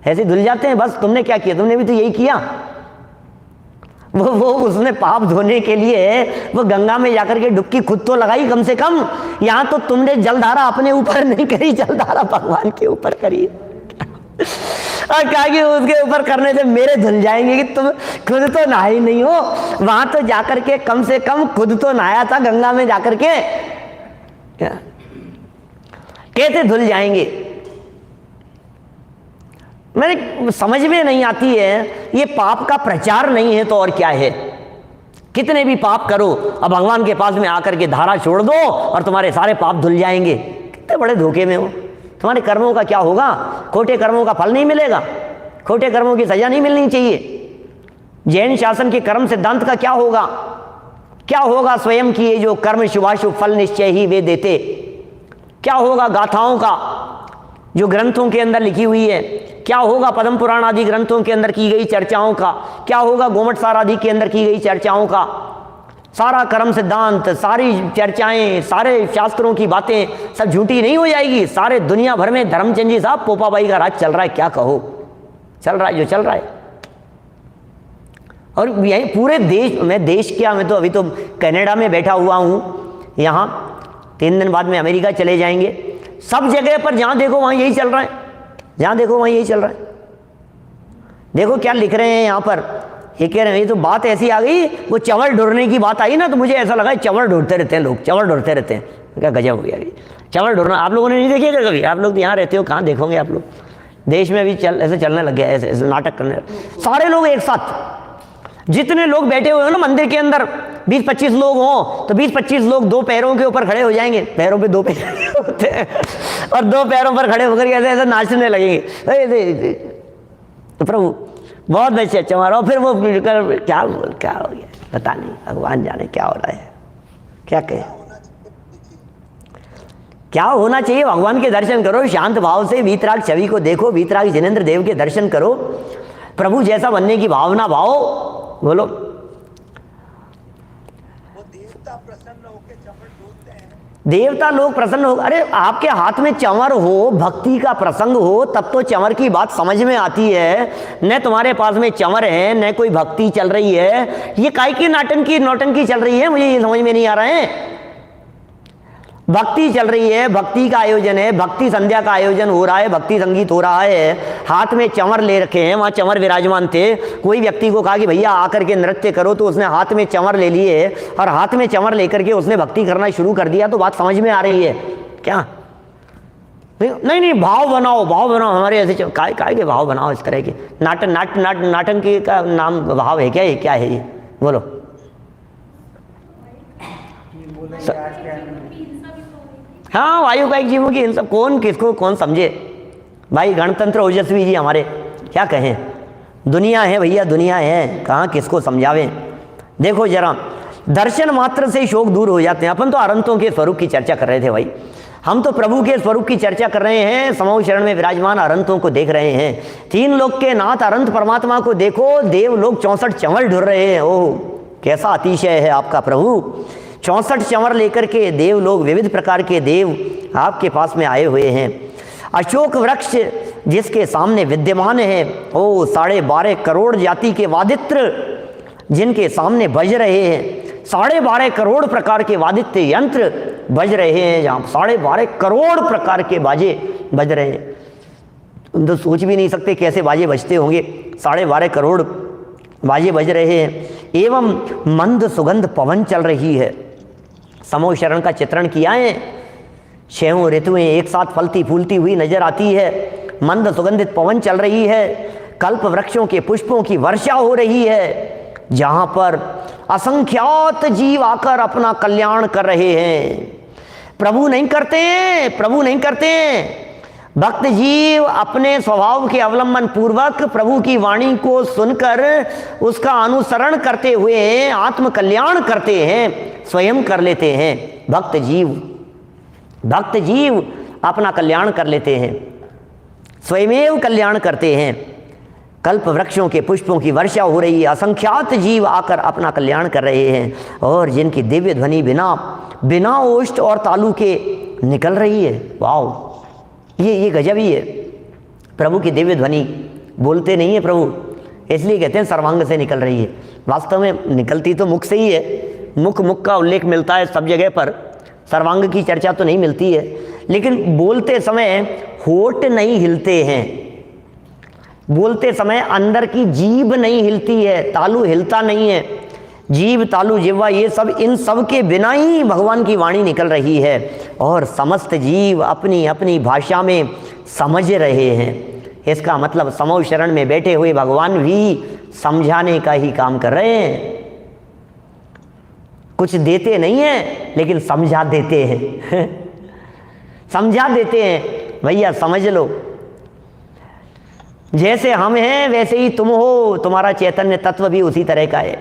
ऐसे धुल जाते हैं। बस तुमने क्या किया? तुमने भी तो यही किया। वो उसने पाप धोने के लिए वो गंगा में जाकर के डुबकी खुद तो लगाई कम से कम। यहां तो तुमने जलधारा अपने ऊपर नहीं करी, जलधारा भगवान के ऊपर करी और कहा कि उसके ऊपर करने से मेरे धुल जाएंगे कि तुम खुद तो नहाई नहीं हो। वहां तो जाकर के कम से कम खुद तो नहाया था गंगा में जाकर के, कैसे धुल जाएंगे? मेरे समझ में नहीं आती है। ये पाप का प्रचार नहीं है तो और क्या है? कितने भी पाप करो, अब भगवान के पास में आकर के धारा छोड़ दो और तुम्हारे सारे पाप धुल जाएंगे। कितने बड़े धोखे में हो। तुम्हारे कर्मों का क्या होगा? खोटे कर्मों का फल नहीं मिलेगा, खोटे कर्मों की सजा नहीं मिलनी चाहिए। जैन शासन के कर्म सिद्धांत का क्या होगा? क्या होगा स्वयं की ये जो कर्म शुभाशुभ फल निश्चय ही वे देते? क्या होगा गाथाओं का जो ग्रंथों के अंदर लिखी हुई है? क्या होगा पद्म पुराण आदि ग्रंथों के अंदर की गई चर्चाओं का? क्या होगा गोमट सार आदि के अंदर की गई चर्चाओं का? सारा कर्म सिद्धांत, सारी चर्चाएं, सारे शास्त्रों की बातें सब झूठी नहीं हो जाएगी? सारे दुनिया भर में धर्मचंद जी साहब पोपाबाई का राज चल रहा है, क्या कहो, चल रहा है जो चल रहा है। और यही पूरे देश में, देश क्या, मैं तो अभी तो कनाडा में बैठा हुआ हूं, यहाँ 3 दिन बाद में अमेरिका चले जाएंगे। सब जगह पर जहां देखो वहां यही चल रहा है, जहां देखो वहां यही चल रहा है। देखो क्या लिख रहे हैं यहाँ पर, ये कह रहे हैं, ये तो बात ऐसी आ गई, वो चवल ढूंढने की बात आई ना, तो मुझे ऐसा लगा चवल ढूंढते रहते हैं लोग, चवल ढूंढते रहते हैं। क्या गजब हो गया चवल ढूंढना। आप लोगों ने नहीं देखिएगा कभी? आप लोग तो यहाँ रहते हो, कहाँ देखोगे आप लोग? देश में भी ऐसे चलने लग गया, ऐसे नाटक करने, सारे लोग एक साथ। जितने लोग बैठे हुए हो ना मंदिर के अंदर, 20-25 लोग हों तो 20-25 लोग 2 पैरों के ऊपर खड़े हो जाएंगे, पैरों पे 2 पैर होते हैं, और 2 पैरों पर खड़े होकर ऐसे ऐसे नाचने लगेंगे। तो प्रभु बहुत अच्छे अच्छा मारा। फिर वो क्या हो गया पता नहीं, भगवान जाने क्या हो रहा है। क्या कहे, क्या होना चाहिए? भगवान के दर्शन करो शांत भाव से, वीतराग छवि को देखो, वीतराग जिनेंद्र देव के दर्शन करो, प्रभु जैसा बनने की भावना भाव। बोलो, वो देवता प्रसन्न होकर चमड़ ढूंढते हैं। देवता लोग प्रसन्न हो। अरे आपके हाथ में चंवर हो, भक्ति का प्रसंग हो, तब तो चंवर की बात समझ में आती है। न तुम्हारे पास में चंवर है, न कोई भक्ति चल रही है, ये काय की नौटंकी चल रही है, मुझे ये समझ में नहीं आ रहा है। भक्ति चल रही है, भक्ति का आयोजन है, भक्ति संध्या का आयोजन हो रहा है, भक्ति संगीत हो रहा है, हाथ में चंवर ले रखे हैं, वहां चंवर विराजमान थे। कोई व्यक्ति को कहा कि भैया आकर के नृत्य करो, तो उसने हाथ में चंवर ले लिए और हाथ में चंवर लेकर के उसने भक्ति करना शुरू कर दिया। तो बात समझ में आ रही है क्या? नहीं, भाव बनाओ, हमारे ऐसे काय के भाव बनाओ इस तरह के। नाटन का नाम भाव है क्या? ये क्या है ये? बोलो। हाँ, वायु का जीवों की हिंसा, कौन किसको कौन समझे भाई। गणतंत्र ओजस्वी जी हमारे क्या कहें, दुनिया है भैया, दुनिया है, कहाँ किसको समझावें। देखो जरा, दर्शन मात्र से शोक दूर हो जाते हैं। अपन तो अरंतों के स्वरूप की चर्चा कर रहे थे भाई, हम तो प्रभु के स्वरूप की चर्चा कर रहे हैं। समूह शरण में विराजमान अरंतों को देख रहे हैं। तीन लोक के नाथ अरंत परमात्मा को देखो, देव लोग 64 चंवर ढूंढ रहे हैं। ओह कैसा अतिशय है आपका प्रभु। 64 चंवर लेकर के देव लोग, विविध प्रकार के देव आपके पास में आए हुए हैं। अशोक वृक्ष जिसके सामने विद्यमान है, ओ 12.5 करोड़ जाति के वादित्र जिनके सामने बज रहे हैं। 12.5 करोड़ प्रकार के वादित्र यंत्र बज रहे हैं, जहाँ 12.5 करोड़ प्रकार के बाजे बज रहे हैं। तुम तो सोच भी नहीं सकते कैसे बाजे बजते होंगे। 12.5 करोड़ बाजे बज रहे हैं, एवं मंद सुगंध पवन चल रही है। समूह शरण का चित्रण किया है। 6 ऋतुएं एक साथ फलती फूलती हुई नजर आती है। मंद सुगंधित पवन चल रही है। कल्प वृक्षों के पुष्पों की वर्षा हो रही है, जहां पर असंख्यात जीव आकर अपना कल्याण कर रहे हैं। प्रभु नहीं करते हैं। भक्त जीव अपने स्वभाव के अवलंबन पूर्वक प्रभु की वाणी को सुनकर उसका अनुसरण करते हुए आत्म कल्याण करते हैं, स्वयं कर लेते हैं। भक्त जीव अपना कल्याण कर लेते हैं, स्वयमेव कल्याण करते हैं। कल्प वृक्षों के पुष्पों की वर्षा हो रही है, असंख्यात जीव आकर अपना कल्याण कर रहे हैं, और जिनकी दिव्य ध्वनि बिना ओष्ठ और तालु के निकल रही है। वाह, ये गजब ही है। प्रभु की दिव्य ध्वनि, बोलते नहीं है प्रभु, इसलिए कहते हैं सर्वांग से निकल रही है। वास्तव में निकलती तो मुख से ही है। मुख का उल्लेख मिलता है सब जगह पर, सर्वांग की चर्चा तो नहीं मिलती है। लेकिन बोलते समय होठ नहीं हिलते हैं, बोलते समय अंदर की जीभ नहीं हिलती है, तालु हिलता नहीं है। जीव, तालु, जिह्वा, ये सब, इन सब के बिना ही भगवान की वाणी निकल रही है, और समस्त जीव अपनी अपनी भाषा में समझ रहे हैं। इसका मतलब समूह शरण में बैठे हुए भगवान भी समझाने का ही काम कर रहे हैं। कुछ देते नहीं है, लेकिन समझा देते हैं समझा देते हैं। भैया समझ लो, जैसे हम हैं वैसे ही तुम हो। तुम्हारा चैतन्य तत्व भी उसी तरह का है,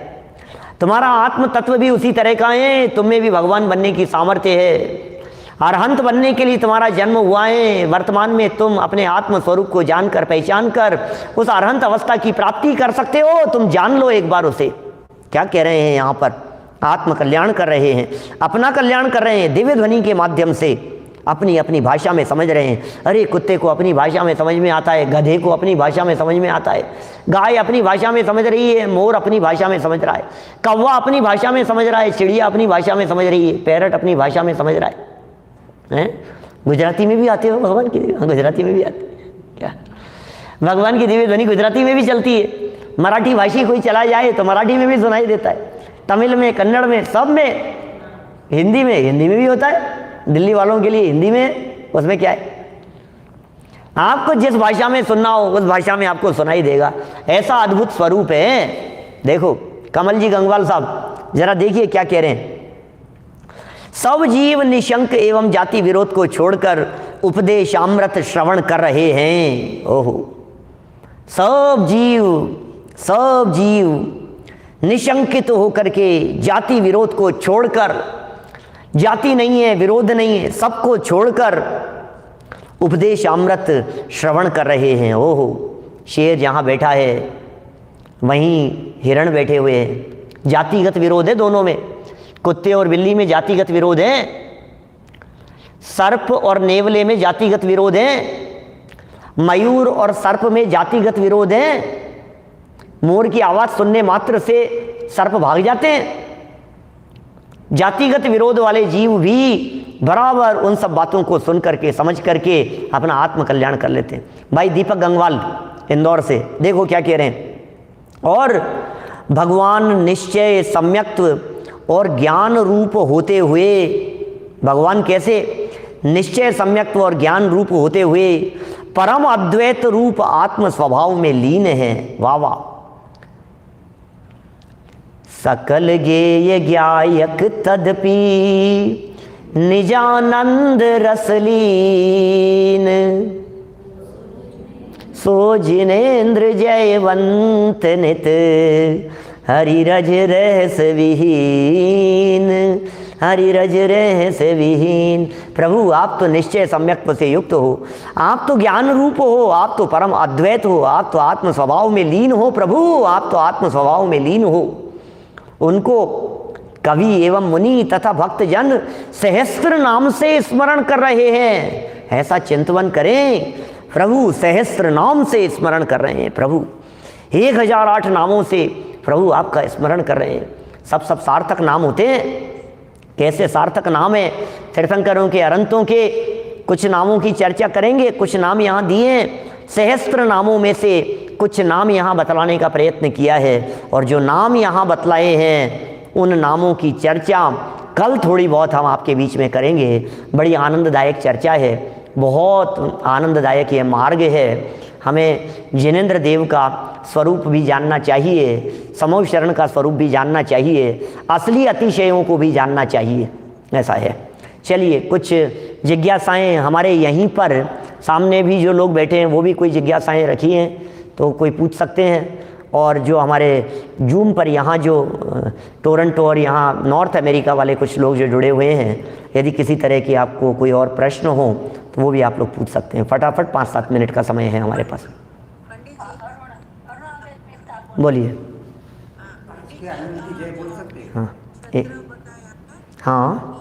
तुम्हारा आत्म तत्व भी उसी तरह का है। तुम में भी भगवान बनने की सामर्थ्य है। अरहंत बनने के लिए तुम्हारा जन्म हुआ है। वर्तमान में तुम अपने आत्म स्वरूप को जानकर, पहचान कर उस अरहंत अवस्था की प्राप्ति कर सकते हो। तुम जान लो एक बार उसे। क्या कह रहे हैं यहाँ पर? आत्म कल्याण कर रहे हैं, अपना कल्याण कर रहे हैं। दिव्य ध्वनि के माध्यम से अपनी अपनी भाषा में समझ रहे हैं। अरे कुत्ते को अपनी भाषा में समझ में आता है, गधे को अपनी भाषा में समझ में आता है, गाय अपनी भाषा में समझ रही है, मोर अपनी भाषा में समझ रहा है, कौवा अपनी भाषा में समझ रहा है, चिड़िया अपनी भाषा में समझ रही है, पैरट अपनी भाषा में समझ रहा है। गुजराती में भी आते हो भगवान की? गुजराती में भी आते क्या? भगवान की दिव्य ध्वनि गुजराती में भी चलती है। मराठी भाषी कोई चला जाए तो मराठी में भी सुनाई देता है, तमिल में, कन्नड़ में, सब में। हिंदी में भी होता है। दिल्ली वालों के लिए हिंदी में, उसमें क्या है, आपको जिस भाषा में सुनना हो उस भाषा में आपको सुनाई देगा। ऐसा अद्भुत स्वरूप है। देखो कमल जी गंगवाल साहब, जरा देखिए क्या कह रहे हैं। सब जीव निशंक एवं जाति विरोध को छोड़कर उपदेशामृत श्रवण कर रहे हैं। ओहो, सब जीव निशंकित होकर के, जाति विरोध को छोड़कर, जाति नहीं है, विरोध नहीं है, सबको छोड़कर उपदेश अमृत श्रवण कर रहे हैं। ओहो, शेर जहाँ बैठा है वहीं हिरण बैठे हुए हैं। जातिगत विरोध है दोनों में, कुत्ते और बिल्ली में जातिगत विरोध है। सर्प और नेवले में जातिगत विरोध है, मयूर और सर्प में जातिगत विरोध है। मोर की आवाज सुनने मात्र से सर्प भाग जाते हैं। जातिगत विरोध वाले जीव भी बराबर उन सब बातों को सुन करके समझ करके अपना आत्म कल्याण कर लेते हैं। भाई दीपक गंगवाल इंदौर से देखो क्या कह रहे हैं। और भगवान निश्चय सम्यक्त्व और ज्ञान रूप होते हुए, भगवान कैसे निश्चय सम्यक्त्व और ज्ञान रूप होते हुए परम अद्वैत रूप आत्म स्वभाव में लीन है। वाह वाह। सकल गेय ज्ञायक तदपि निजानंद रसलीन, सो जिनेन्द्र जयवंत नित हरि रज रहस विहीन, हरि रज रहस विहीन। प्रभु आप तो निश्चय सम्यक्त्व से युक्त हो, आप तो ज्ञान रूप हो, आप तो परम अद्वैत हो, आप तो आत्म स्वभाव में लीन हो। प्रभु आप तो आत्म स्वभाव में लीन हो। उनको कवि एवं मुनि तथा भक्त जन सहस्त्र नाम से स्मरण कर रहे हैं। ऐसा चिंतन करें, प्रभु सहस्त्र नाम से स्मरण कर रहे हैं। प्रभु 1008 नामों से प्रभु आपका स्मरण कर रहे हैं। सब सार्थक नाम होते हैं। कैसे सार्थक नाम है? तीर्थंकरों के, अरंतों के कुछ नामों की चर्चा करेंगे। कुछ नाम यहाँ दिए हैं, सहस्त्र नामों में से कुछ नाम यहाँ बतलाने का प्रयत्न किया है। और जो नाम यहाँ बतलाए हैं उन नामों की चर्चा कल थोड़ी बहुत हम आपके बीच में करेंगे। बड़ी आनंददायक चर्चा है, बहुत आनंददायक ये मार्ग है। हमें जिनेंद्र देव का स्वरूप भी जानना चाहिए, समूह शरण का स्वरूप भी जानना चाहिए, असली अतिशयों को भी जानना चाहिए। ऐसा है। चलिए कुछ जिज्ञासाएं हमारे यहीं पर सामने भी जो लोग बैठे हैं वो भी कोई जिज्ञासाएं रखी हैं तो कोई पूछ सकते हैं। और जो हमारे जूम पर यहाँ जो टोरंटो और यहाँ नॉर्थ अमेरिका वाले कुछ लोग जो जुड़े हुए हैं, यदि किसी तरह की आपको कोई और प्रश्न हो तो वो भी आप लोग पूछ सकते हैं। फटाफट 5-7 मिनट का समय है हमारे पास। बोलिए। हाँ हाँ।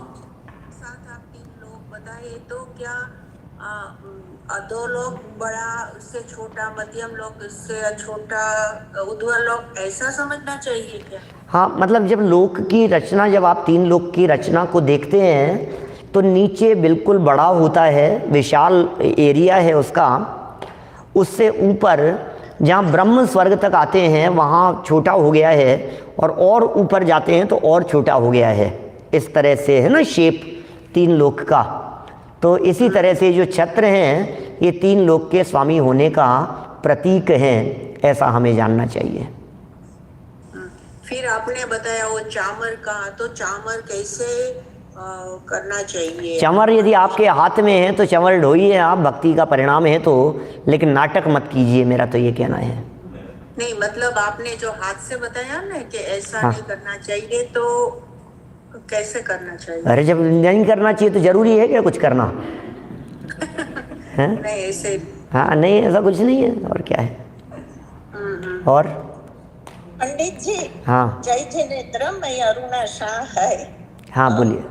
दो लोग बड़ा, उससे छोटा, मध्यम लोग, उससे छोटा, उद्धर लोग, ऐसा समझना चाहिए क्या? हाँ, मतलब जब लोक की रचना, जब आप 3 लोक की रचना को देखते हैं तो नीचे बिल्कुल बड़ा होता है, विशाल एरिया है उसका। उससे ऊपर जहाँ ब्रह्म स्वर्ग तक आते हैं वहाँ छोटा हो गया है, और ऊपर जाते हैं तो और छोटा हो गया है। इस तरह से है ना शेप 3 लोक का। तो इसी तरह से जो छत्र हैं ये 3 लोक के स्वामी होने का प्रतीक हैं, ऐसा हमें जानना चाहिए। फिर आपने बताया वो चामर का, तो चामर कैसे करना चाहिए? चमर यदि आपके हाथ में है तो चमर ढोइए आप, भक्ति का परिणाम है तो, लेकिन नाटक मत कीजिए, मेरा तो ये कहना है। नहीं मतलब आपने जो हाथ से बताया ना कि ऐसा हाँ। नहीं करना चाहिए, तो कैसे करना चाहिए? अरे जब नहीं करना चाहिए तो जरूरी है क्या कुछ करना है? नहीं ऐसे। हाँ नहीं, ऐसा कुछ नहीं है। और क्या है? और पंडित जी। हाँ। जय जिनेंद्र, मैं अरुणा शाह है। हाँ बोलिए।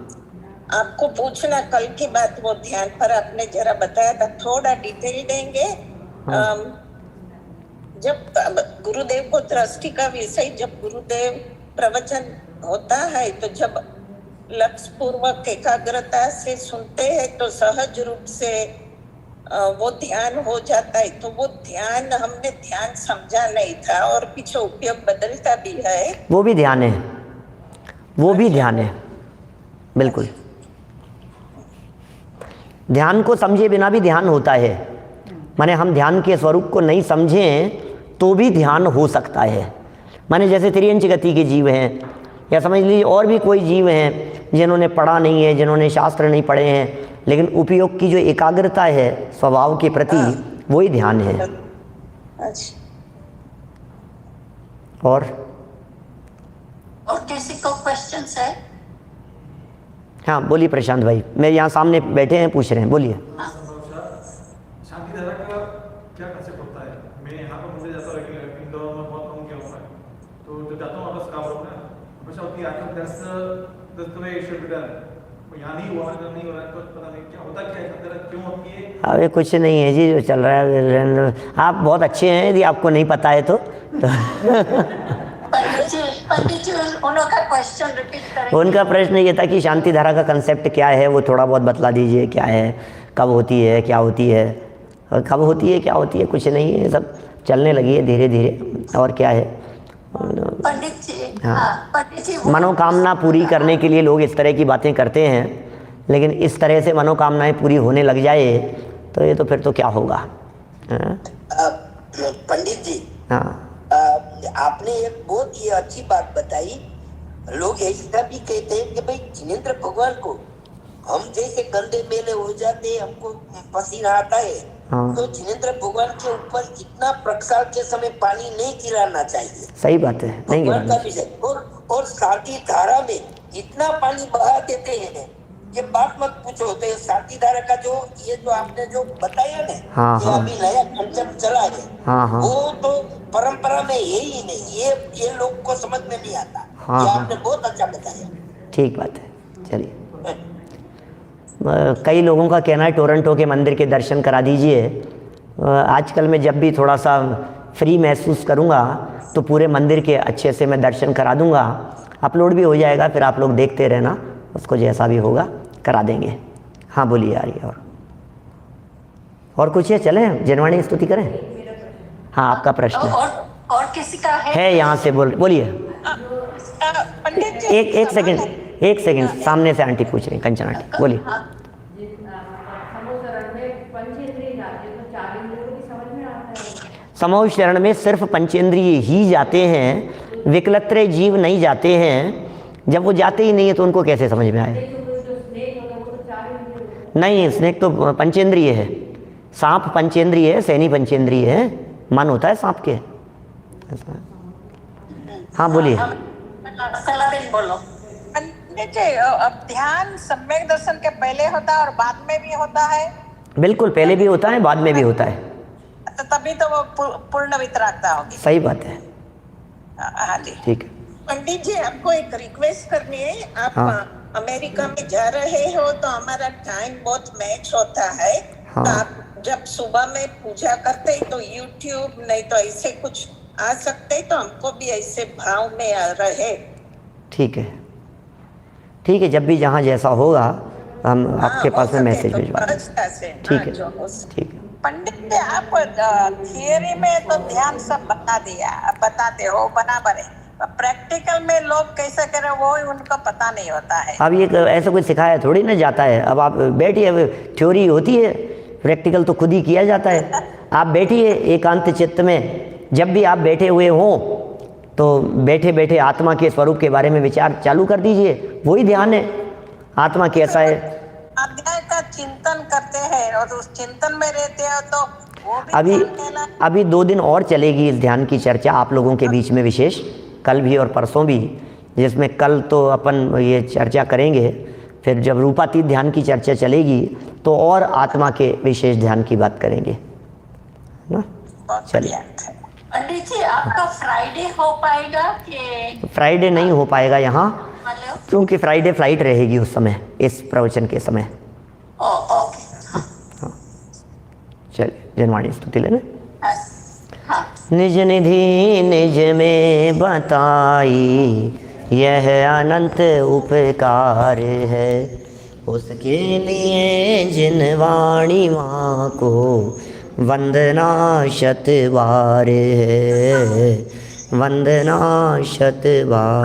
आपको पूछना, कल की बात वो ध्यान पर आपने जरा बताया था, थोड़ा डिटेल देंगे? हाँ। जब गुरुदेव को दृष्टि का विषय, जब गुरुदेव प्रवचन होता है तो जब लक्ष्य पूर्वक एकाग्रता से सुनते हैं तो सहज रूप से वो ध्यान हो जाता है। तो वो ध्यान हमने ध्यान समझा नहीं था, और पीछे उपयोग बदलता भी है। वो भी ध्यान है, वो भी ध्यान है, बिल्कुल। ध्यान को समझे बिना भी ध्यान होता है। माने हम ध्यान के स्वरूप को नहीं समझें तो भी ध्यान हो सकता है। माने जैसे त्रियंच गति के जीव हैं, या समझ लीजिए और भी कोई जीव हैं जिन्होंने पढ़ा नहीं है, जिन्होंने शास्त्र नहीं पढ़े हैं, लेकिन उपयोग की जो एकाग्रता है स्वभाव के प्रति, वही ध्यान है। अच्छा। और किसी को क्वेश्चंस है? हाँ बोलिए प्रशांत भाई, मेरे यहाँ सामने बैठे हैं, पूछ रहे हैं, बोलिए। शांति धारा का क्या कंसेप्ट होता है? मैं यहाँ पर मुझे जाता हूँ, इंदौर में बहुत कम क्या होता है, तो जब जाता हूँ वापस काम होता है, हमेशा होती है आँखों दस्तवे ईश्वर विधान, यहाँ नहीं हुआ, अगर नहीं हो रहा है तो पता नहीं क्या होता, क्या है शांति धारा क्यों होती है? अभी कुछ नहीं है जी, जो चल रहा है। आप बहुत अच्छे हैं, यदि आपको नहीं पता है तो पंडित जी उनका क्वेश्चन रिपीट करेंगे। उनका प्रश्न ये था कि शांति धारा का कंसेप्ट क्या है, वो थोड़ा बहुत बतला दीजिए, क्या है, कब होती है, क्या होती है, और कब होती है, क्या होती है, कुछ नहीं है, सब चलने लगी है धीरे धीरे। और क्या है, पंडित जी, हाँ, पंडित जी मनोकामना पूरी करने के लिए लोग इस तरह की बातें करते हैं, लेकिन इस तरह से मनोकामनाएं पूरी होने लग जाए तो ये तो फिर तो क्या होगा। हाँ? पंडित जी, हाँ, आपने एक बहुत ही अच्छी बात बताई। लोग ऐसा भी कहते हैं कि भाई जिनेंद्र भगवान को हम जैसे गंदे मेले हो जाते हैं, हमको पसीना आता है, हाँ। तो जिनेंद्र भगवान के ऊपर इतना प्रक्षाल के समय पानी नहीं गिराना चाहिए। सही बात है, नहीं भगवान गिराना का विषय। और शांति धारा में इतना पानी बहा देते हैं कि बात मत पूछो। तो शांति धारा का जो ये जो आपने जो बताया ना, हाँ, ये हाँ। अभी नया कंसेप्ट चला है, हाँ, हाँ। वो तो परंपरा में है ही नहीं। ये लोग को समझ में नहीं आता। हाँ, ये हाँ। आपने बहुत अच्छा बताया। ठीक बात है। चलिए, कई लोगों का कहना है टोरंटो के मंदिर के दर्शन करा दीजिए। आजकल मैं जब भी थोड़ा सा फ्री महसूस करूँगा तो पूरे मंदिर के अच्छे से मैं दर्शन करा दूँगा। अपलोड भी हो जाएगा, फिर आप लोग देखते रहना, उसको जैसा भी होगा करा देंगे। हाँ बोलिए, आ रही है। और कुछ है, चलें जनवाणी स्तुति करें। हाँ, आपका प्रश्न और किसी का है यहाँ से, बोलिए। पंडित जी एक सेकंड, सामने से आंटी पूछ रही, कंचन आंटी, बोलिए। समूह शरण में सिर्फ पंचेंद्रिय ही जाते हैं, विकलत्रय जीव नहीं जाते हैं। जब वो जाते ही नहीं है तो उनको कैसे समझ में आए? नहीं, स्नेक तो पंचेंद्रिय है, सांप पंचेंद्रिय है, सैनी पंचेंद्रिय है, मन होता है सांप के। हाँ बोलिए। बोलो। अब ध्यान सम्यक दर्शन के पहले होता है और बाद में भी होता है? बिल्कुल, पहले भी होता है, बाद में भी होता है। तो तभी तो वो पूर्ण वितरागता होगी। सही बात है। हाँ जी, ठीक है। पंडित जी आपको एक रिक्वेस्ट करनी है। आप हाँ। अमेरिका में जा रहे हो तो हमारा टाइम बहुत मैच होता है। हाँ। तो आप जब सुबह में पूजा करते तो यूट्यूब नहीं तो ऐसे कुछ आ सकते तो हमको भी ऐसे भाव में आ रहे। ठीक है, ठीक है, जब भी जहाँ जैसा होगा हम आपके पास में मैसेज भिजवा देंगे। ठीक है, ठीक है। पंडित जी आप थियरी में तो ध्यान सब बताते हो बराबर है, प्रैक्टिकल में लोग कैसे करें वो उनको पता नहीं होता है। अब ये ऐसा कुछ सिखाया थोड़ी ना जाता है। अब आप बैठिए, थ्योरी होती है, प्रैक्टिकल तो खुद ही किया जाता है। आप बैठिए एकांत चित्त में, जब भी आप बैठे हुए हों तो बैठे बैठे आत्मा के स्वरूप के बारे में विचार चालू कर दीजिए। वही ध्यान है, आत्मा कैसा है। अध्याय का चिंतन करते हैं और उस चिंतन में रहते हो तो वो भी अभी 2 दिन और चलेगी इस ध्यान की चर्चा आप लोगों के बीच में, विशेष कल भी और परसों भी, जिसमें कल तो अपन ये चर्चा करेंगे, फिर जब रूपातीत ध्यान की चर्चा चलेगी तो और आत्मा के विशेष ध्यान की बात करेंगे ना। चलिए, पंडित जी आपका फ्राइडे हो पाएगा कि? फ्राइडे नहीं हो पाएगा यहाँ, क्योंकि फ्राइडे फ्लाइट रहेगी उस समय, इस प्रवचन के समय। चलिए जनवाणी स्तुति लेने। निज निधि निज में बताई, यह अनंत उपकार है, उसके लिए जिन वाणी माँ को वंदना शत बार है, वंदना शत बार।